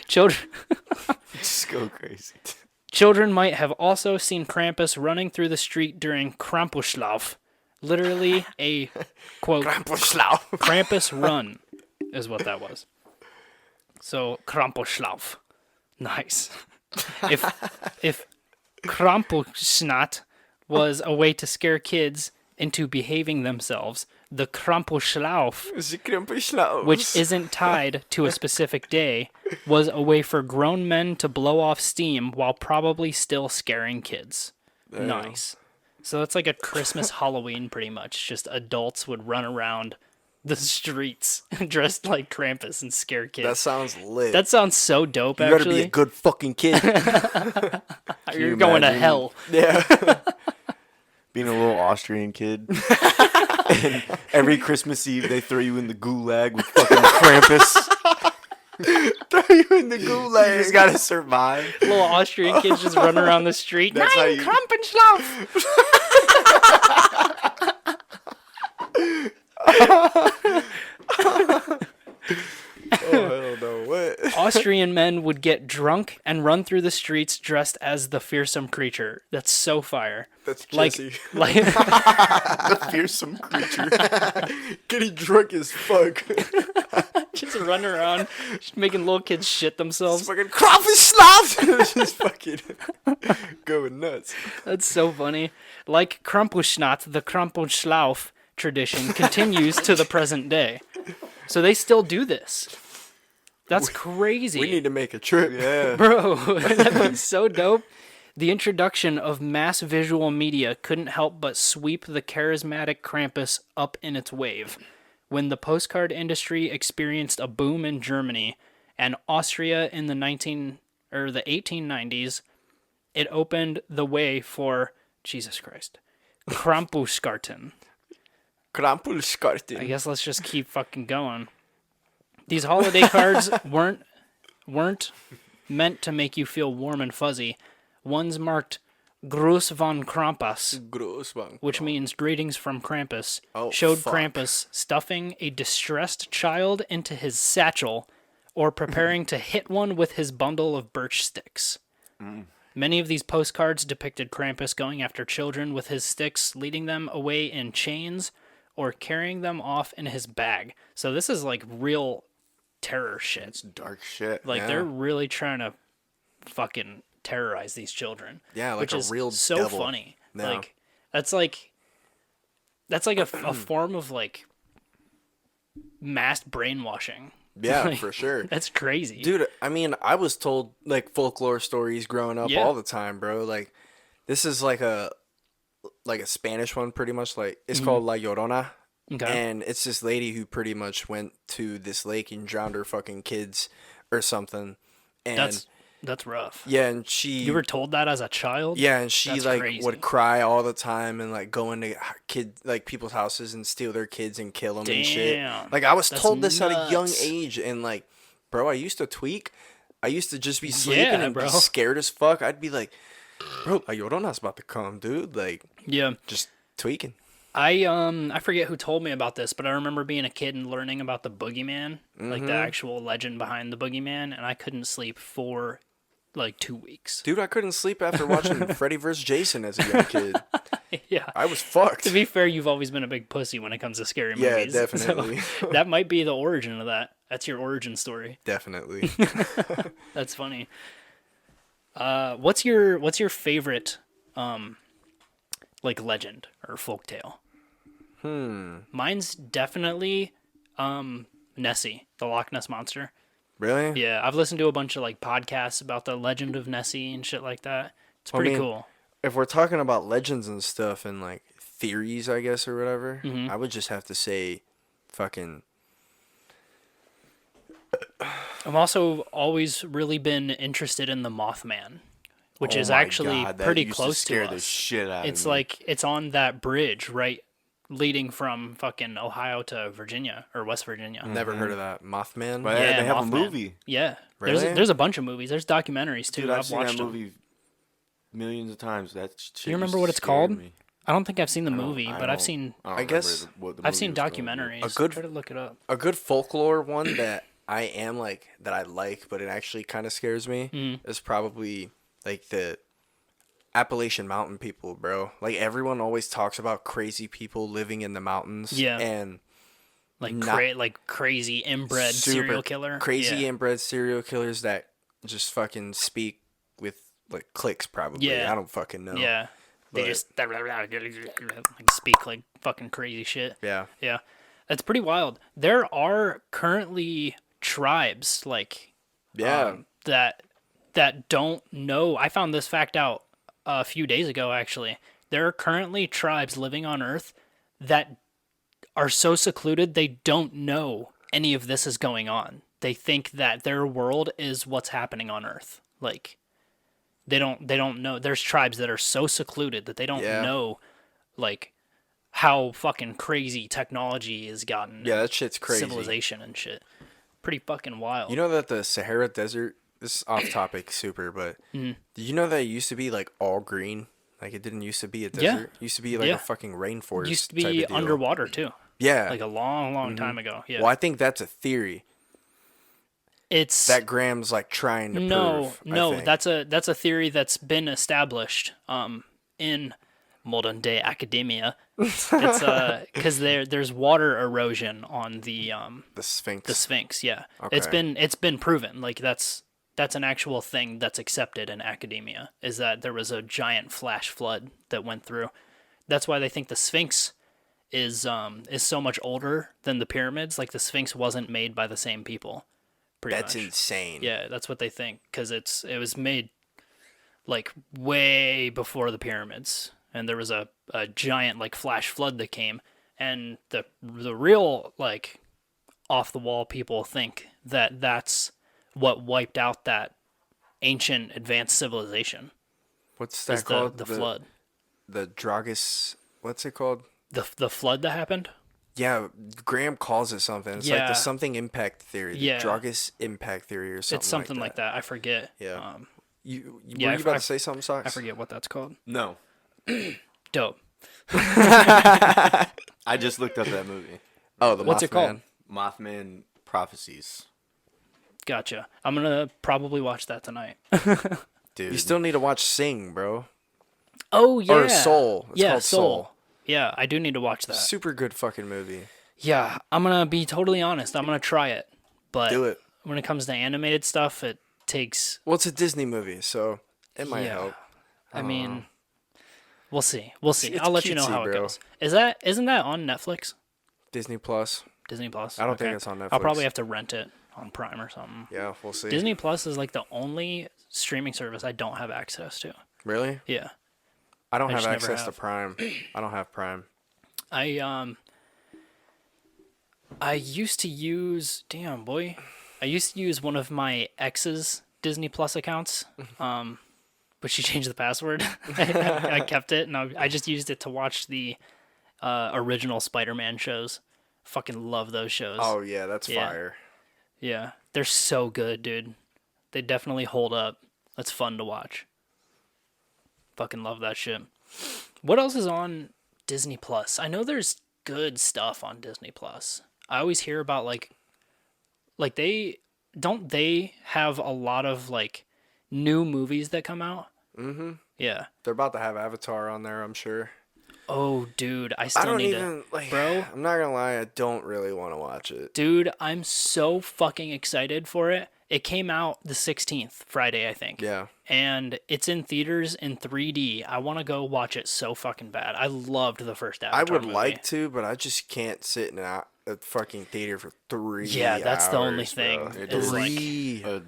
Children... Just go crazy. Children might have also seen Krampus running through the street during Krampuslauf, literally a, quote, Krampus run is what that was. So, Krampuslauf. Nice. If Krampusnacht was a way to scare kids into behaving themselves, the Krampuslauf, which isn't tied to a specific day, was a way for grown men to blow off steam while probably still scaring kids. Damn. Nice. So it's like a Christmas Halloween, pretty much. Just adults would run around the streets dressed like Krampus and scare kids. That sounds lit. That sounds so dope, actually. You gotta be a good fucking kid. You're going to hell. Yeah. Being a little Austrian kid. And every Christmas Eve, they throw you in the gulag with fucking Krampus. Throw you in the gulag. You just gotta survive. Little Austrian kids just running around the street. That's how you... Krampenschlauf! Oh, hell no. What? Austrian men would get drunk and run through the streets dressed as the fearsome creature. That's so fire. That's Jesse. Like The fearsome creature. Getting drunk as fuck. just running around, just making little kids shit themselves. It's fucking Krampusnacht. Just fucking going nuts. That's so funny. Like Krampusnacht, the Krampuslauf tradition continues to the present day. So they still do this. That's crazy. We need to make a trip. Yeah. Bro, that'd be so dope. The introduction of mass visual media couldn't help but sweep the charismatic Krampus up in its wave. When the postcard industry experienced a boom in Germany and Austria in the 1890s, it opened the way for, Jesus Christ, Krampuskarten. Krampuskarten. I guess let's just keep fucking going. These holiday cards weren't meant to make you feel warm and fuzzy. Ones marked Gruß von Krampus, which means greetings from Krampus, showed Krampus stuffing a distressed child into his satchel or preparing to hit one with his bundle of birch sticks. Many of these postcards depicted Krampus going after children with his sticks, leading them away in chains or carrying them off in his bag. So this is like real terror shit. It's dark shit. Like they're really trying to fucking terrorize these children. Yeah, like which a is real so devil. funny. Yeah. Like that's like a form of like mass brainwashing. Yeah, Like, for sure. That's crazy. Dude, I mean, I was told like folklore stories growing up all the time, bro. Like this is like a Spanish one pretty much. Like it's called La Llorona. Okay. And it's this lady who pretty much went to this lake and drowned her fucking kids or something. And that's rough. yeah, and You were told that as a child? Yeah, and she That's like crazy. would cry all the time and like go into people's houses and steal their kids and kill them and shit. Damn. Like I was That's told this at a young nuts. age, and like, bro, I used to tweak. I used to just be sleeping and bro. be scared as fuck. I'd be like, bro, La Llorona's about to come, dude. Like, Yeah. just tweaking. I forget who told me about this, but I remember being a kid and learning about the boogeyman, like the actual legend behind the boogeyman, and I couldn't sleep for like 2 weeks. Dude, I couldn't sleep after watching Freddy vs. Jason as a young kid. Yeah. I was fucked. To be fair, you've always been a big pussy when it comes to scary movies. Yeah, definitely. So that might be the origin of that. That's your origin story. Definitely. That's funny. What's your favorite like legend or folktale? Mine's definitely Nessie, the Loch Ness Monster. Really? Yeah, I've listened to a bunch of like podcasts about the legend of Nessie and shit like that. It's pretty cool. If we're talking about legends and stuff and like theories, I guess, or whatever, I would just have to say fucking... I've also always really been interested in the Mothman, which is my actually God, that pretty used close scare to the us. shit out of It's me. like it's on that bridge, right, leading from fucking Ohio to Virginia or West Virginia. Never heard of that. Mothman? But Yeah, they have Mothman. a movie. Yeah, Really? there's a bunch of movies. There's documentaries too. Dude, I've I've seen watched that them. movie millions of times. That shit You remember used what to it's scare called? me. I don't think I've seen the I don't- movie, I but I've don't- seen I don't I guess remember what the I've movie seen was called. documentaries. A good- Try to look it up. A good folklore one that I like, but it actually kind of scares me is probably like the Appalachian Mountain people, bro. Like everyone always talks about crazy people living in the mountains. Yeah. And Like not like crazy inbred super serial killer. crazy Yeah. inbred serial killers that just fucking speak with like clicks. Probably. Yeah. I don't fucking know. Yeah. They But- just like speak like fucking crazy shit. Yeah. Yeah. That's pretty wild. There are currently tribes like Yeah. that don't know. I found this fact out a few days ago actually. There are currently tribes living on Earth that are so secluded they don't know any of this is going on. They think that their world is what's happening on Earth. Like they don't know. There's tribes that are so secluded that they don't Yeah. know like how fucking crazy technology has gotten. Yeah, that shit's crazy. Civilization and shit. Pretty fucking wild. You know that the Sahara Desert, this is off topic super, but Mm-hmm. did you know that it used to be like all green? Like it didn't used to be a desert. Yeah. It used to be like Yeah. a fucking rainforest. It used to type be of deal. underwater too. Yeah. Like a long time ago. Yeah. Well, I think that's a theory It's that Graham's like trying to prove. I no, think. that's a theory that's been established in modern day academia. It's because there's water erosion on the Sphinx. Sphinx. Yeah, Okay. it's been proven. Like that's an actual thing that's accepted in academia. Is that there was a giant flash flood that went through. That's why they think the Sphinx is so much older than the pyramids. Like the Sphinx wasn't made by the same people. That's much. insane. Yeah, that's what they think because it was made like way before the pyramids, and there was a giant like flash flood that came, and the real like off the wall people think that that's what wiped out that ancient advanced civilization. What's that Is called? the flood, The Dragus. What's it called? the flood that happened? Yeah, Graham calls it something. It's like Yeah. the something impact theory. The Yeah. Dragus impact theory or something. It's something like that. I forget. Yeah. You yeah, were I you f- about I to say something, Socks? I forget what that's called. No. Dope. I just looked up that movie. Oh, the What's it called? Mothman. Mothman Prophecies. Gotcha. I'm gonna probably watch that tonight. Dude. You still need to watch Sing, bro. Oh yeah. Or Soul. It's yeah, called Soul. Yeah, I do need to watch that. Super good fucking movie. Yeah, I'm gonna be totally honest. I'm gonna try it, but Do it. when it comes to animated stuff, it takes. Well, it's a Disney movie, so it might Yeah. help. I mean, we'll see. We'll see. It's I'll let you know cutesy, how it bro. goes. Isn't that on Netflix? Disney Plus. Disney Plus. I don't think it's on I'll Netflix. probably have to rent it on Prime or something. Yeah, we'll see. Disney Plus is like the only streaming service I don't have access to. Really? Yeah. I don't I have just never access to have. Prime. I don't have Prime. I used to use I used to use one of my ex's Disney Plus accounts, but she changed the password. I kept it, and I just used it to watch the original Spider-Man shows. Fucking love those shows. Oh yeah, that's Yeah. fire. Yeah, they're so good, dude. They definitely hold up. That's fun to watch. Fucking love that shit. What else is on Disney Plus? I know there's good stuff on Disney Plus. I always hear about like they have a lot of like new movies that come out. Mm-hmm. Yeah. They're about to have Avatar on there, I'm sure. Oh, dude, I I still don't need even like, bro. I'm not gonna lie, I don't really want to watch it. Dude, I'm so fucking excited for it. It came out the 16th, Friday, I think. Yeah. And it's in theaters in 3D. I want to go watch it so fucking bad. I loved the first Avatar I would movie. like to, but I just can't sit in a fucking theater for 3 Yeah, that's the only hours, thing. bro. It is is like, Three. A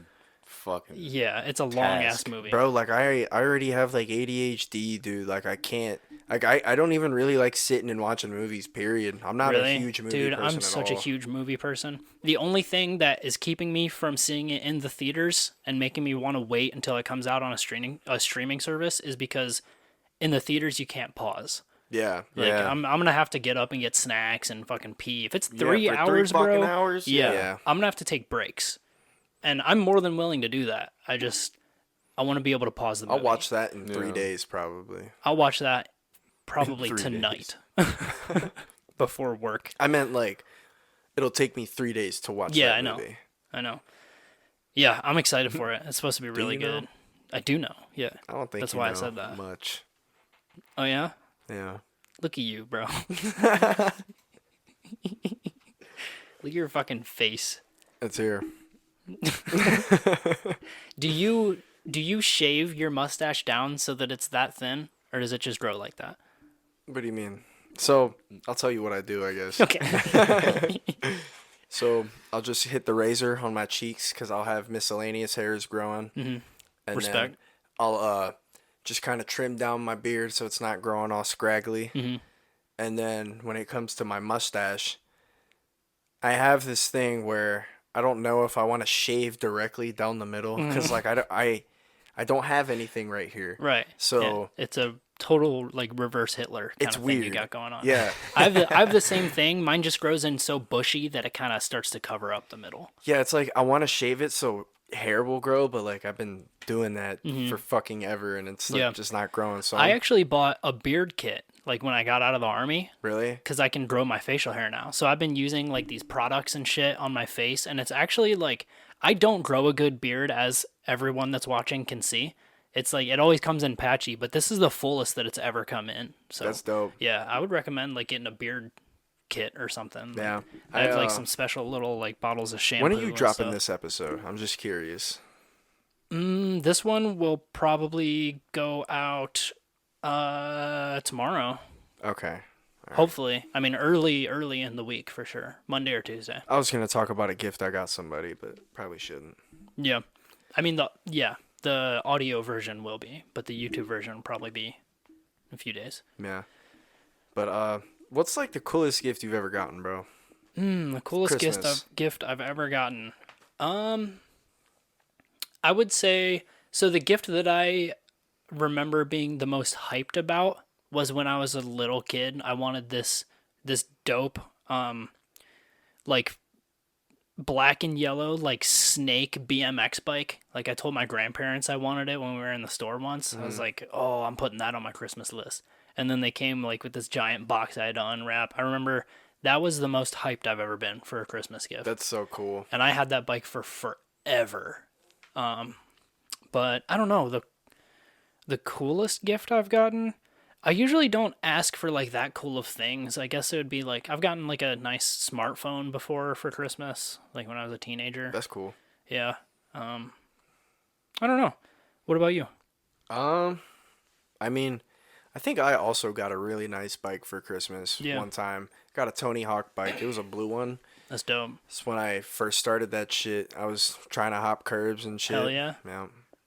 fucking. yeah, it's a long ass movie. Bro, like I already have like ADHD, dude. Like I can't, like I don't even really like sitting and watching movies. Period. I'm not Really? a huge movie Dude, person I'm at such a all. huge movie person. The only thing that is keeping me from seeing it in the theaters and making me want to wait until it comes out on a streaming service is because in the theaters you can't pause. Yeah, Like yeah. I'm gonna have to get up and get snacks and fucking pee. If it's Yeah, 3 for 3 hours, bro, fucking hours? yeah, Yeah. I'm gonna have to take breaks. And I'm more than willing to do that. I want to be able to pause the movie. I'll watch that in 3 Yeah. days probably. I'll watch that probably 3 tonight before work. I meant like it'll take me 3 days to watch Yeah, that I know. movie. I know. Yeah, I'm excited for it. It's supposed to be really you know? good. I do know. Yeah. I don't think that's you why know I said that. much. Oh yeah. Yeah. Look at you, bro. Look at your fucking face. It's here. Do you shave your mustache down so that it's that thin, or does it just grow like that? What do you mean? So I'll tell you what I do, I guess. Okay. So I'll just hit the razor on my cheeks because I'll have miscellaneous hairs growing. Mm-hmm. And Respect. then I'll just kind of trim down my beard so it's not growing all scraggly. Mm-hmm. And then when it comes to my mustache, I have this thing where I don't know if I want to shave directly down the middle because like I don't have anything right here. Right. So yeah. It's a total like reverse Hitler kind it's of thing weird. you got going on. Yeah. I have the same thing. Mine just grows in so bushy that it kind of starts to cover up the middle. Yeah, it's like I want to shave it so hair will grow, but like I've been doing that for fucking ever and it's like just not growing. So I actually bought a beard kit like when I got out of the army. Really? Because I can grow my facial hair now. So I've been using like these products and shit on my face, and it's actually like I don't grow a good beard, as everyone that's watching can see. It's like it always comes in patchy, but this is the fullest that it's ever come in. So That's dope. Yeah, I would recommend like getting a beard kit or something. Yeah. Like, I have like some special little like bottles of shampoo. When are you dropping stuff. this episode? I'm just curious. This one will probably go out tomorrow. Okay. Hopefully. I mean early in the week for sure. Monday or Tuesday. I was going to talk about a gift I got somebody, but probably shouldn't. Yeah. I mean the audio version will be, but the YouTube version will probably be in a few days. Yeah. But what's like the coolest gift you've ever gotten, bro? The coolest gift I've ever gotten. I would say so the gift that I remember being the most hyped about was when I was a little kid. I wanted this dope like black and yellow like snake BMX bike. Like I told my grandparents I wanted it when we were in the store once. I was like, "Oh, I'm putting that on my Christmas list." And then they came like with this giant box I had to unwrap. I remember that was the most hyped I've ever been for a Christmas gift. That's so cool. And I had that bike for forever. But I don't know, the coolest gift I've gotten, I usually don't ask for like that cool of things. I guess it would be like I've gotten like a nice smartphone before for Christmas, like when I was a teenager. That's cool. Yeah. I don't know. What about you? I mean, I think I also got a really nice bike for Christmas one time. Got a Tony Hawk bike. It was a blue one. That's dope. It's when I first started that shit. I was trying to hop curbs and shit. Hell yeah. Yeah.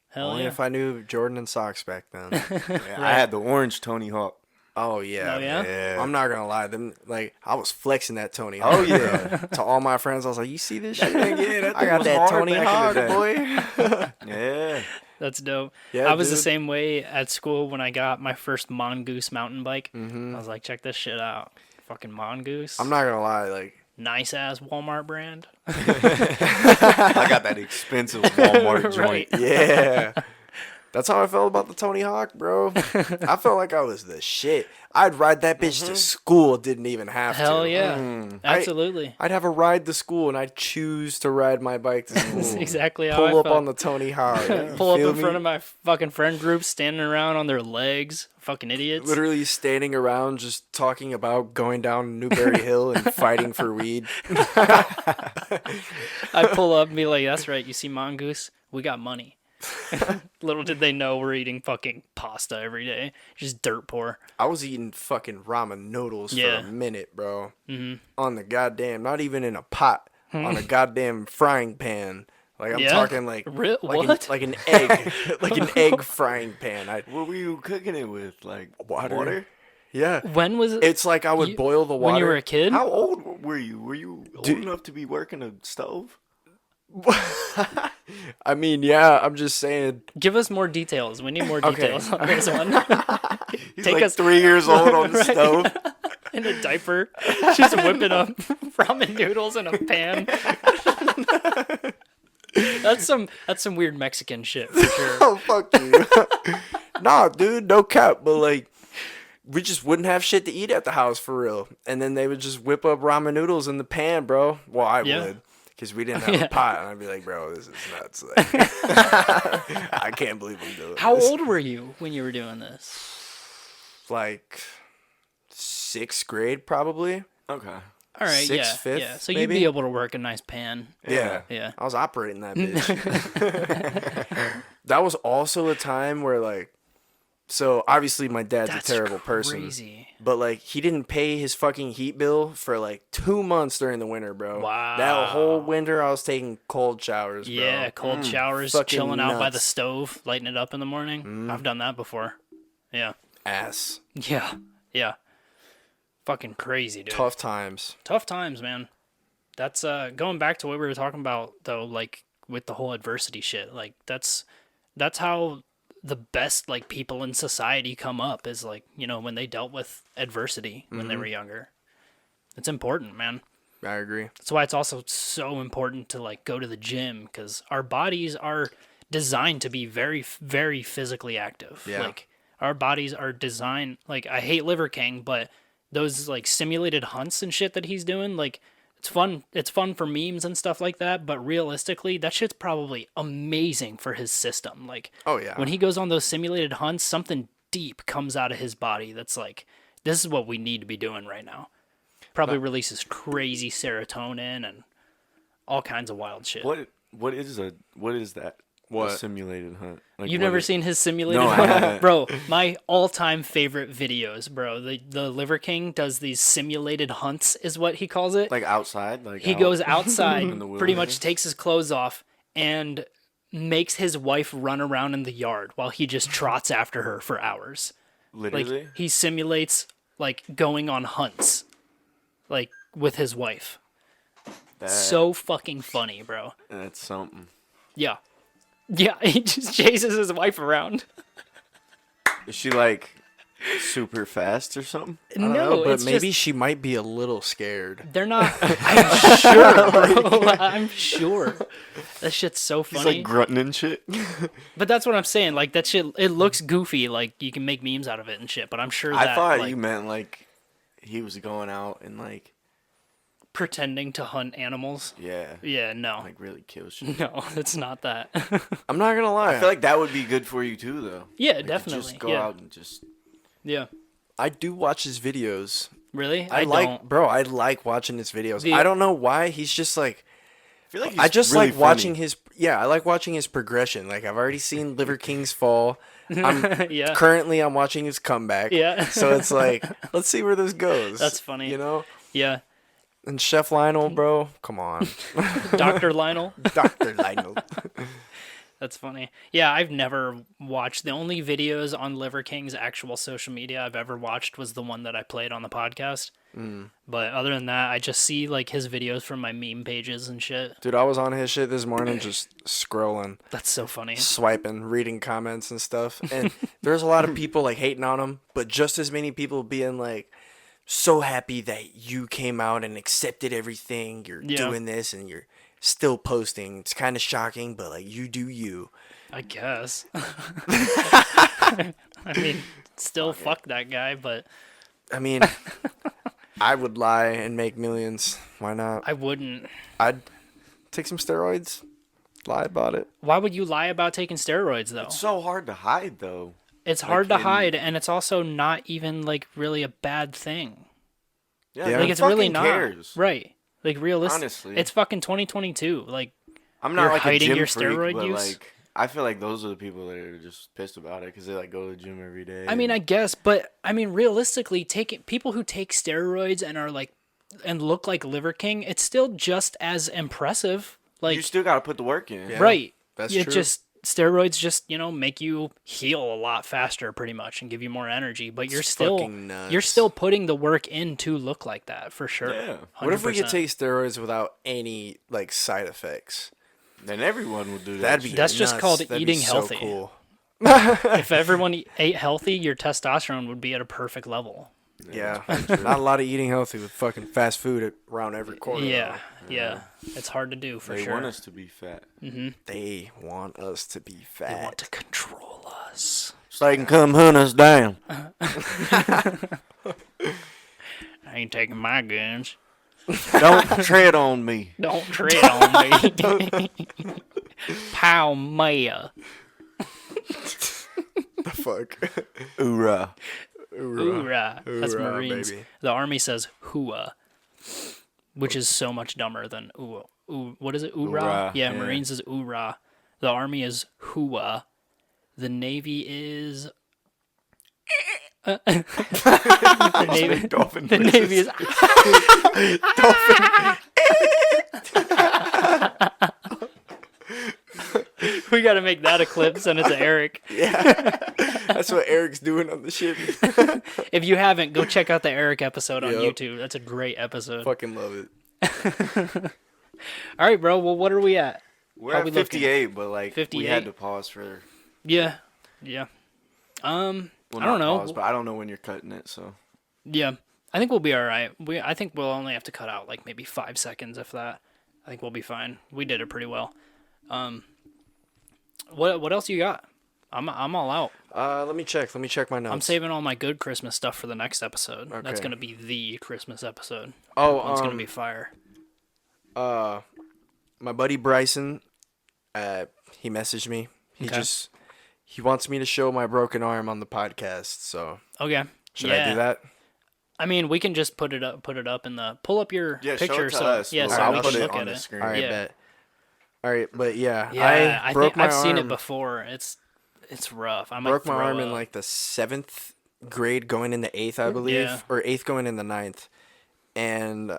Hell Only yeah. if I knew Jordan and socks back then. Yeah, I had the orange Tony Hawk. Oh yeah. Oh, yeah? Yeah. I'm not gonna lie. Them like I was flexing that Tony Hawk. Oh, yeah. bro. To all my friends, I was like, "You see this shit? Yeah, that I thing got was that hard Tony back Hawk, in the boy." Yeah. That's dope. Yeah, I was the dude. same way at school when I got my first Mongoose mountain bike. I was like, check this shit out. Fucking Mongoose. I'm not gonna lie. Like Nice ass Walmart brand. I got that expensive Walmart joint. Right. yeah. That's how I felt about the Tony Hawk, bro. I felt like I was the shit. I'd ride that bitch to school, didn't even have Hell to. yeah. Absolutely. I'd have a ride to school, and I'd choose to ride my bike to school. That's exactly how Pull I up felt. on the Tony Hawk. Pull up Feel in me? front of my fucking friend group, standing around on their legs. Fucking idiots. Literally standing around just talking about going down Newberry Hill and fighting for weed. I'd pull up and be like, that's right, you see Mongoose? We got money. Little did they know we're eating fucking pasta every day. Just dirt poor. I was eating fucking ramen noodles Yeah. for a minute, bro. Mm-hmm. On the goddamn, not even in a pot, on a goddamn frying pan. Like I'm Yeah? talking like What? like an egg, like an egg frying pan. What were you cooking it with? Like Water? Yeah. When was it? It's like I would boil the water. When you were a kid? How old were you? Were you old enough to be working a stove? I mean, yeah, I'm just saying. Give us more details. We need more Okay. details on this one. He's Take like us 3 years old on the Right. stove. In a diaper, just whipping up ramen noodles in a pan. That's some weird Mexican shit for sure. Oh, fuck you. Nah, dude, no cap. But like, we just wouldn't have shit to eat at the house for real. And then they would just whip up ramen noodles in the pan, bro. Well, I Yeah. would. because we didn't have a pot, and I'd be like, bro, this is nuts. Like, I can't believe I'm doing How this. old were you when you were doing this? Like 6th grade, probably. Okay. All right, Sixth, fifth, yeah. So maybe? you'd be able to work a nice pan. Yeah. Yeah. I was operating that bitch. That was also a time where, like, so obviously my dad's That's a terrible person. crazy. But, like, he didn't pay his fucking heat bill for, like, 2 months during the winter, bro. Wow. That whole winter, I was taking cold showers, bro. Yeah, cold showers, fucking chilling out by the nuts. stove, lighting it up in the morning. I've done that before. Yeah. Ass. Yeah. Yeah. Fucking crazy, dude. Tough times. Tough times, man. That's going back to what we were talking about though, like with the whole adversity shit. Like that's how the best like people in society come up is like, you know, when they dealt with adversity when they were younger. It's important, man. I agree. That's why it's also so important to like go to the gym, because our bodies are designed to be very, very physically active. Yeah. Like our bodies are designed, like I hate Liver King, but those like simulated hunts and shit that he's doing, like it's fun. It's fun for memes and stuff like that. But realistically, that shit's probably amazing for his system. Like, Oh, yeah. when he goes on those simulated hunts, something deep comes out of his body that's like, this is what we need to be doing right now. Probably releases crazy serotonin and all kinds of wild shit. What is that? What? A simulated hunt? Like, You've what never is- seen his simulated No, I hunt? haven't. Bro, my all-time favorite videos, bro. The Liver King does these simulated hunts, is what he calls it. like outside? Like He out goes outside, in the pretty much wilderness? takes his clothes off, and makes his wife run around in the yard while he just trots after her for hours. Like, Literally? he simulates, like, going on hunts, like, with his wife. So fucking funny, bro. That's something. Yeah. Yeah, he just chases his wife around. Is she like super fast or something? I don't No, know, but it's maybe just, she might be a little scared. they're not. I'm sure, bro. I'm sure. That shit's so He's funny. like grunting and shit. But that's what I'm saying. Like that shit, it looks goofy. Like you can make memes out of it and shit. But I'm sure that I thought like, you meant like he was going out and like pretending to hunt animals. yeah, Yeah, no, like really kill shit. no, it's not that. I'm not gonna lie. I feel like that would be good for you too, though. Yeah, Like, to definitely. Just go Yeah, out and just. yeah. I do watch his videos. Really, I like, don't. bro. I like watching his videos. The- I don't know why. He's just like. I feel like I just really like watching funny. his. Yeah, I like watching his progression. Like I've already seen Liver King's fall. Yeah, Currently, I'm watching his comeback. yeah. So it's like, let's see where this goes. That's funny. You know. Yeah, And Chef Lionel, bro, come on, Dr. Lionel. Dr. Lionel. That's funny. Yeah, I've never watched. The only videos on Liver King's actual social media I've ever watched was the one that I played on the podcast. But other than that, I just see like his videos from my meme pages and shit. Dude, I was on his shit this morning, just scrolling, That's so funny. swiping, reading comments and stuff. And there's a lot of people like hating on him, but just as many people being like, so happy that you came out and accepted everything. You're Yeah. doing this and you're still posting. It's kind of shocking, but like you do you. I guess. I mean, still fuck that guy, but I mean, I would lie and make millions. Why not? I wouldn't. I'd take some steroids, lie about it. Why would you lie about taking steroids though? It's so hard to hide, though. It's hard to in- hide, and it's also not even like really a bad thing. Yeah. who Like it's really fucking not. cares? Right. Like realistic. Honestly. It's fucking 2022. Like I'm not You're like hiding a gym your freak, steroid but use? like I feel like those are the people that are just pissed about it because they like go to the gym every day. I mean, I and- guess, but I mean, realistically, people who take steroids and are like, and look like Liver King, it's still just as impressive. Like, you still got to put the work in. Yeah. right? That's It true. just steroids just make you heal a lot faster, pretty much, and give you more energy. But you're It's still fucking nuts. you're still putting the work in to look like that for sure. Yeah. What if we could 100%. take steroids without any like side effects? Then everyone would do that. That'd be shit. That's just nuts. called That'd eating be so healthy. cool. If everyone ate healthy, your testosterone would be at a perfect level. Yeah, not a lot of eating healthy with fucking fast food around every corner. Yeah, yeah, it's hard to do for They sure. want us to be fat. They want us to be fat. They want to control us. So they can come hunt us down. I ain't taking my guns. Don't tread on me. Don't tread on me. Pow Maya. The fuck? Hoorah. Hoorah. That's Hoorah, Marines. baby. The Army says hooah, which is so much dumber than ooh. Ooh, what is it? Oorah? Hoorah, Yeah, yeah. Marines is oorah. The Army is hooah. The Navy is. The Navy, Dolphin the Navy is. We got to make that a clip. Send it to Eric. That's what Eric's doing on the ship. If you haven't, go check out the Eric episode on Yep. YouTube. That's a great episode. Fucking love it. All right, bro. Well, what are we at? We're How at we looking? 58, but like we 58? had to pause for. Yeah. Well, I don't know. Pause, but I don't know when you're cutting it, so. Yeah. I think we'll be all right. I think we'll only have to cut out like maybe 5 seconds, if that. I think we'll be fine. We did it pretty well. What else you got? I'm all out. Let me check my notes. I'm saving all my good Christmas stuff for the next episode. That's Okay. gonna be the Christmas episode. Oh, It's gonna be fire. my buddy Bryson, he messaged me. He wants me to show my broken arm on the podcast. So Okay. should I do that? I mean, we can just put it up in the pull up your Yeah, show picture it to so us. yeah, We'll- so I'll we put can it look on at the it. screen. All right, Yeah. bet. All right, but yeah, Yeah, I broke my I've seen it arm. before. It's rough. I might Broke my throw arm in up. like the 7th grade, going into 8th, I believe, Yeah. or 8th going into 9th, and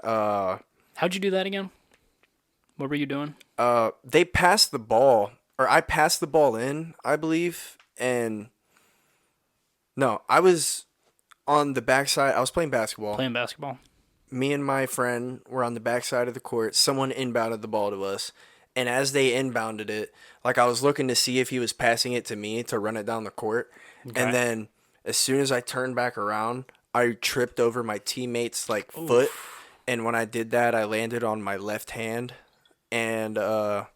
How'd you do that again? What were you doing? they passed the ball, or I passed the ball in, I believe, and no, I was on the backside. I was playing basketball. Playing basketball. Me and my friend were on the backside of the court. Someone inbounded the ball to us, and as they inbounded it, like I was looking to see if he was passing it to me to run it down the court, Okay. and then as soon as I turned back around, I tripped over my teammate's like foot, and when I did that, I landed on my left hand, and that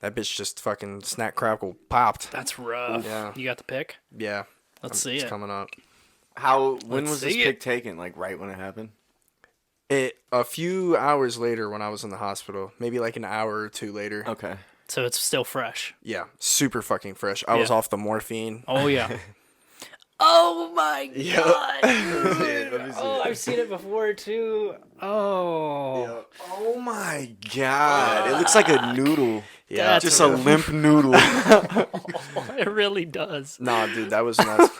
bitch just fucking snack crackle popped. That's rough. Yeah. You got the pick? Yeah, Let's see it's it. coming up. When Let's was this see pick it. taken? Like right when it happened? A few hours later when I was in the hospital, maybe like an hour or two later. Okay. So it's still fresh. Yeah, super fucking fresh. I was Yeah. off the morphine. Oh yeah. Oh my Yep. god. Let me see Oh, it. I've seen it before too. Oh. Oh my god! It looks like a noodle. Yeah, That's Just a rough. limp noodle. It really does. nah, dude, that was nuts.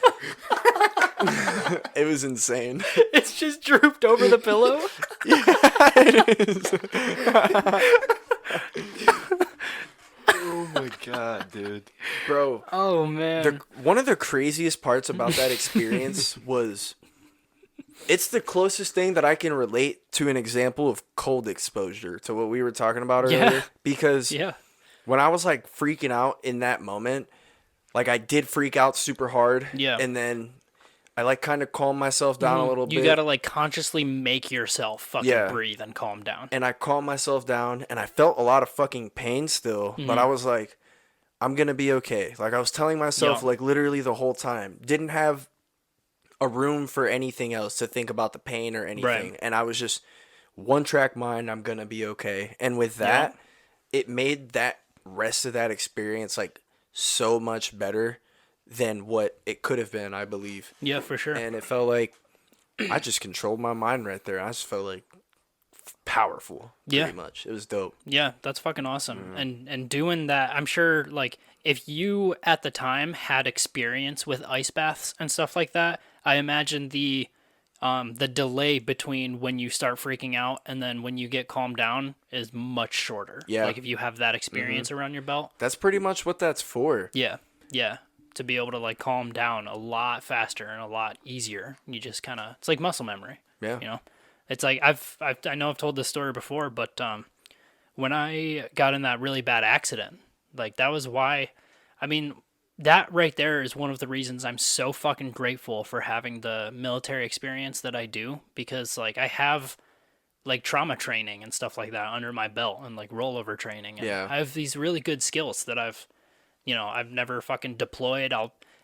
It was insane. It's just drooped over the pillow. Oh my god, dude. Bro, Oh man. one of the craziest parts about that experience was it's the closest thing that I can relate to an example of cold exposure to what we were talking about earlier. Yeah. Because Yeah. when I was like freaking out in that moment, like I did freak out super hard. Yeah. And then I like kind of calmed myself down a little You bit. gotta like consciously make yourself fucking Yeah. breathe and calm down. And I calmed myself down, and I felt a lot of fucking pain still, Mm-hmm. but I was like, I'm gonna be okay. Like I was telling myself, Yeah. like literally the whole time. Didn't have a room for anything else to think about the pain or anything, Right. and I was just one track mind. I'm gonna be okay. And with that, it made that rest of that experience like so much better than what it could have been, I believe. Yeah, for sure. And it felt like I just controlled my mind right there. I just felt like powerful, pretty Yeah. much. It was dope. Yeah, that's fucking awesome. And doing that, I'm sure like if you at the time had experience with ice baths and stuff like that, I imagine the delay between when you start freaking out and then when you get calmed down is much shorter. Yeah. Like if you have that experience around your belt. That's pretty much what that's for. Yeah. Yeah. To be able to like calm down a lot faster and a lot easier. You just kind of it's like muscle memory. Yeah. You know, it's like I know I've told this story before, but when I got in that really bad accident, like that was why. I mean, that right there is one of the reasons I'm so fucking grateful for having the military experience that I do, because like I have like trauma training and stuff like that under my belt and like rollover training. And Yeah. I have these really good skills that I've never fucking deployed.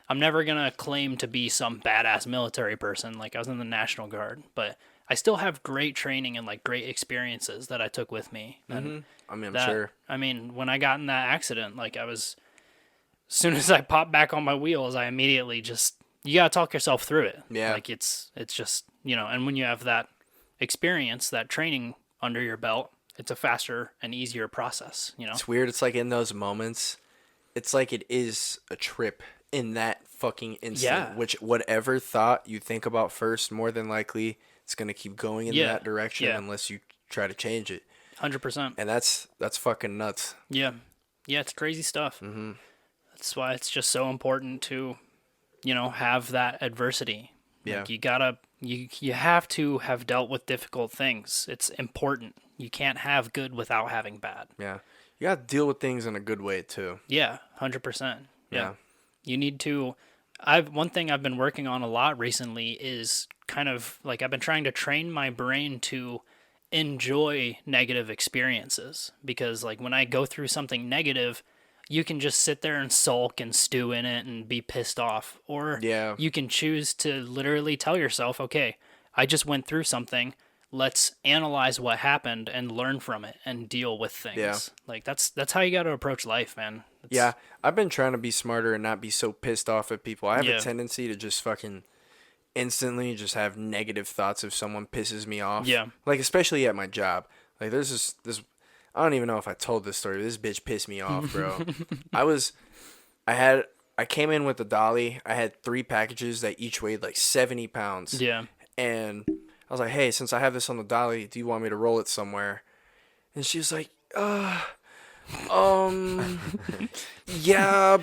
I'm never going to claim to be some badass military person. Like, I was in the National Guard, but I still have great training and, like, great experiences that I took with me. And I mean, I'm sure. I mean, when I got in that accident, like, as soon as I popped back on my wheels, I immediately just, you got to talk yourself through it. Yeah. Like, it's just, and when you have that experience, that training under your belt, it's a faster and easier process, It's weird. It's like in those moments, it's like it is a trip in that fucking instant. Yeah. Which whatever thought you think about first, more than likely, it's going to keep going in that direction unless you try to change it. 100%. And that's fucking nuts. Yeah. Yeah, it's crazy stuff. Mm-hmm. That's why it's just so important to, have that adversity. Yeah. Like, you have to have dealt with difficult things. It's important. You can't have good without having bad. Yeah. You got to deal with things in a good way, too. Yeah, 100%. Yeah. You need to... One thing I've been working on a lot recently is kind of, like, I've been trying to train my brain to enjoy negative experiences. Because, like, when I go through something negative, you can just sit there and sulk and stew in it and be pissed off. Or you can choose to literally tell yourself, okay, I just went through something. Let's analyze what happened and learn from it and deal with things. Yeah. Like, that's how you got to approach life, man. Yeah. I've been trying to be smarter and not be so pissed off at people. I have a tendency to just fucking instantly just have negative thoughts if someone pisses me off. Yeah. Like, especially at my job. Like, there's this I don't even know if I told this story. But this bitch pissed me off, bro. I came in with the dolly. I had 3 packages that each weighed like 70 pounds. Yeah. And I was like, hey, since I have this on the dolly, do you want me to roll it somewhere? And she was like, yeah,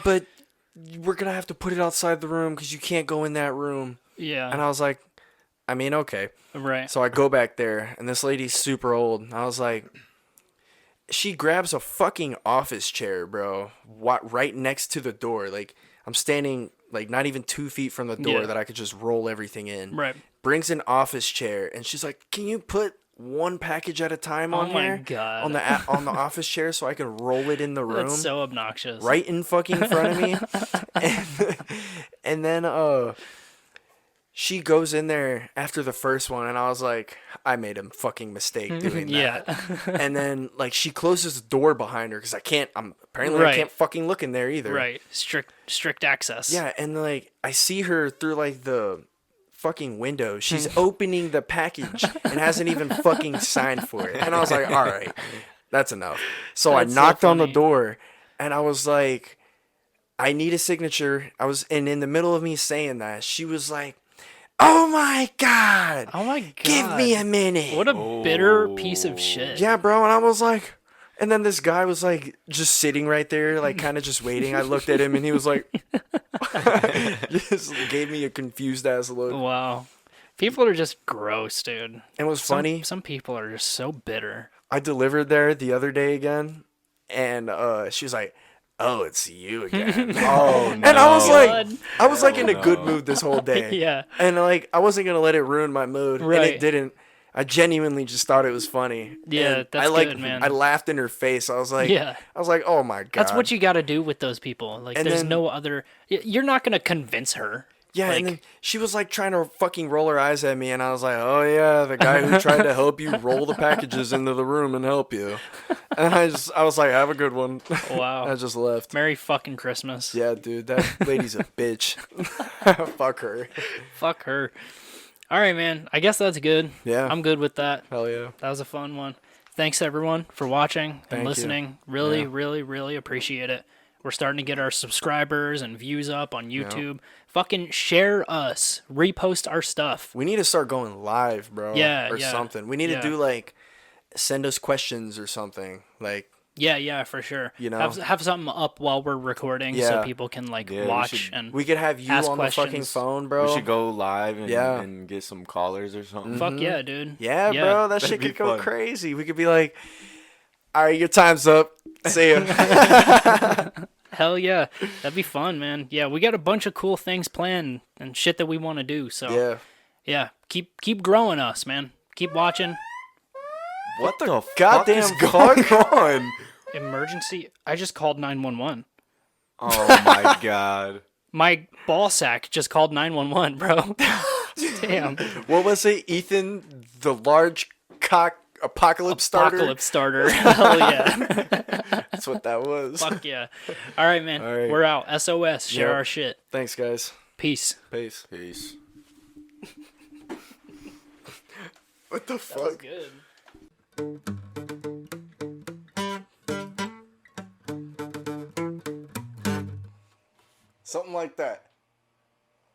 but we're going to have to put it outside the room because you can't go in that room. Yeah. And I was like, I mean, okay. Right. So I go back there, and this lady's super old. And I was like, she grabs a fucking office chair, bro, right next to the door. Like, I'm standing, like, not even 2 feet from the door that I could just roll everything in. Right. Brings an office chair, and she's like, can you put one package at a time on here? Oh, my God. On the office chair so I can roll it in the room? That's so obnoxious. Right in fucking front of me. and then, she goes in there after the first one, and I was like, I made a fucking mistake doing that. Yeah. And then, like, she closes the door behind her because I can't fucking look in there either. Right. Strict access. Yeah, and, like, I see her through, like, the fucking window. She's opening the package and hasn't even fucking signed for it. And I was like, all right, that's enough. So I knocked on the door, and I was like, I need a signature. And in the middle of me saying that, she was like, oh my God. Oh my God. Give me a minute. What a bitter piece of shit. Yeah, bro. And I was like, and then this guy was like just sitting right there, like kind of just waiting. I looked at him and he was like, just gave me a confused ass look. Wow. People are just gross, dude. And it was funny. Some people are just so bitter. I delivered there the other day again, and she was like, oh, it's you again. Oh, no. And I was like in a good mood this whole day. Yeah. And like, I wasn't going to let it ruin my mood. Right. And it didn't. I genuinely just thought it was funny. Yeah, and that's good, man. I laughed in her face. I was like, oh my God. That's what you got to do with those people. Like, there's no other, you're not going to convince her. Yeah, like, and then she was like trying to fucking roll her eyes at me, and I was like, oh yeah, the guy who tried to help you roll the packages into the room and help you. And I was like, have a good one. Wow. I just left. Merry fucking Christmas. Yeah, dude, that lady's a bitch. Fuck her. Fuck her. All right, man. I guess that's good. Yeah. I'm good with that. Hell yeah. That was a fun one. Thanks, everyone, for watching and listening. Really, really, really appreciate it. We're starting to get our subscribers and views up on YouTube. Yeah. Fucking share us. Repost our stuff. We need to start going live, bro. Yeah, or something. We need to do, like, send us questions or something. Like, yeah, for sure. You know? Have something up while we're recording so people can, like, watch and we could have you on questions. the fucking phone, bro. We should go live and get some callers or something. Fuck yeah, dude. Yeah, bro. That shit could go crazy. We could be like, all right, your time's up. See ya. Hell yeah. That'd be fun, man. Yeah, we got a bunch of cool things planned and shit that we want to do. So yeah, keep growing us, man. Keep watching. What the goddamn fuck is going on? Emergency. I just called 911. Oh my God. My ball sack just called 911, bro. Damn. What was it? Ethan, the large cock apocalypse starter? Apocalypse starter. Hell yeah. That's what that was. Fuck yeah. All right, man. All right. We're out. SOS. Share Yep. our shit. Thanks, guys. Peace. Peace. Peace. What the fuck? Good. Something like that.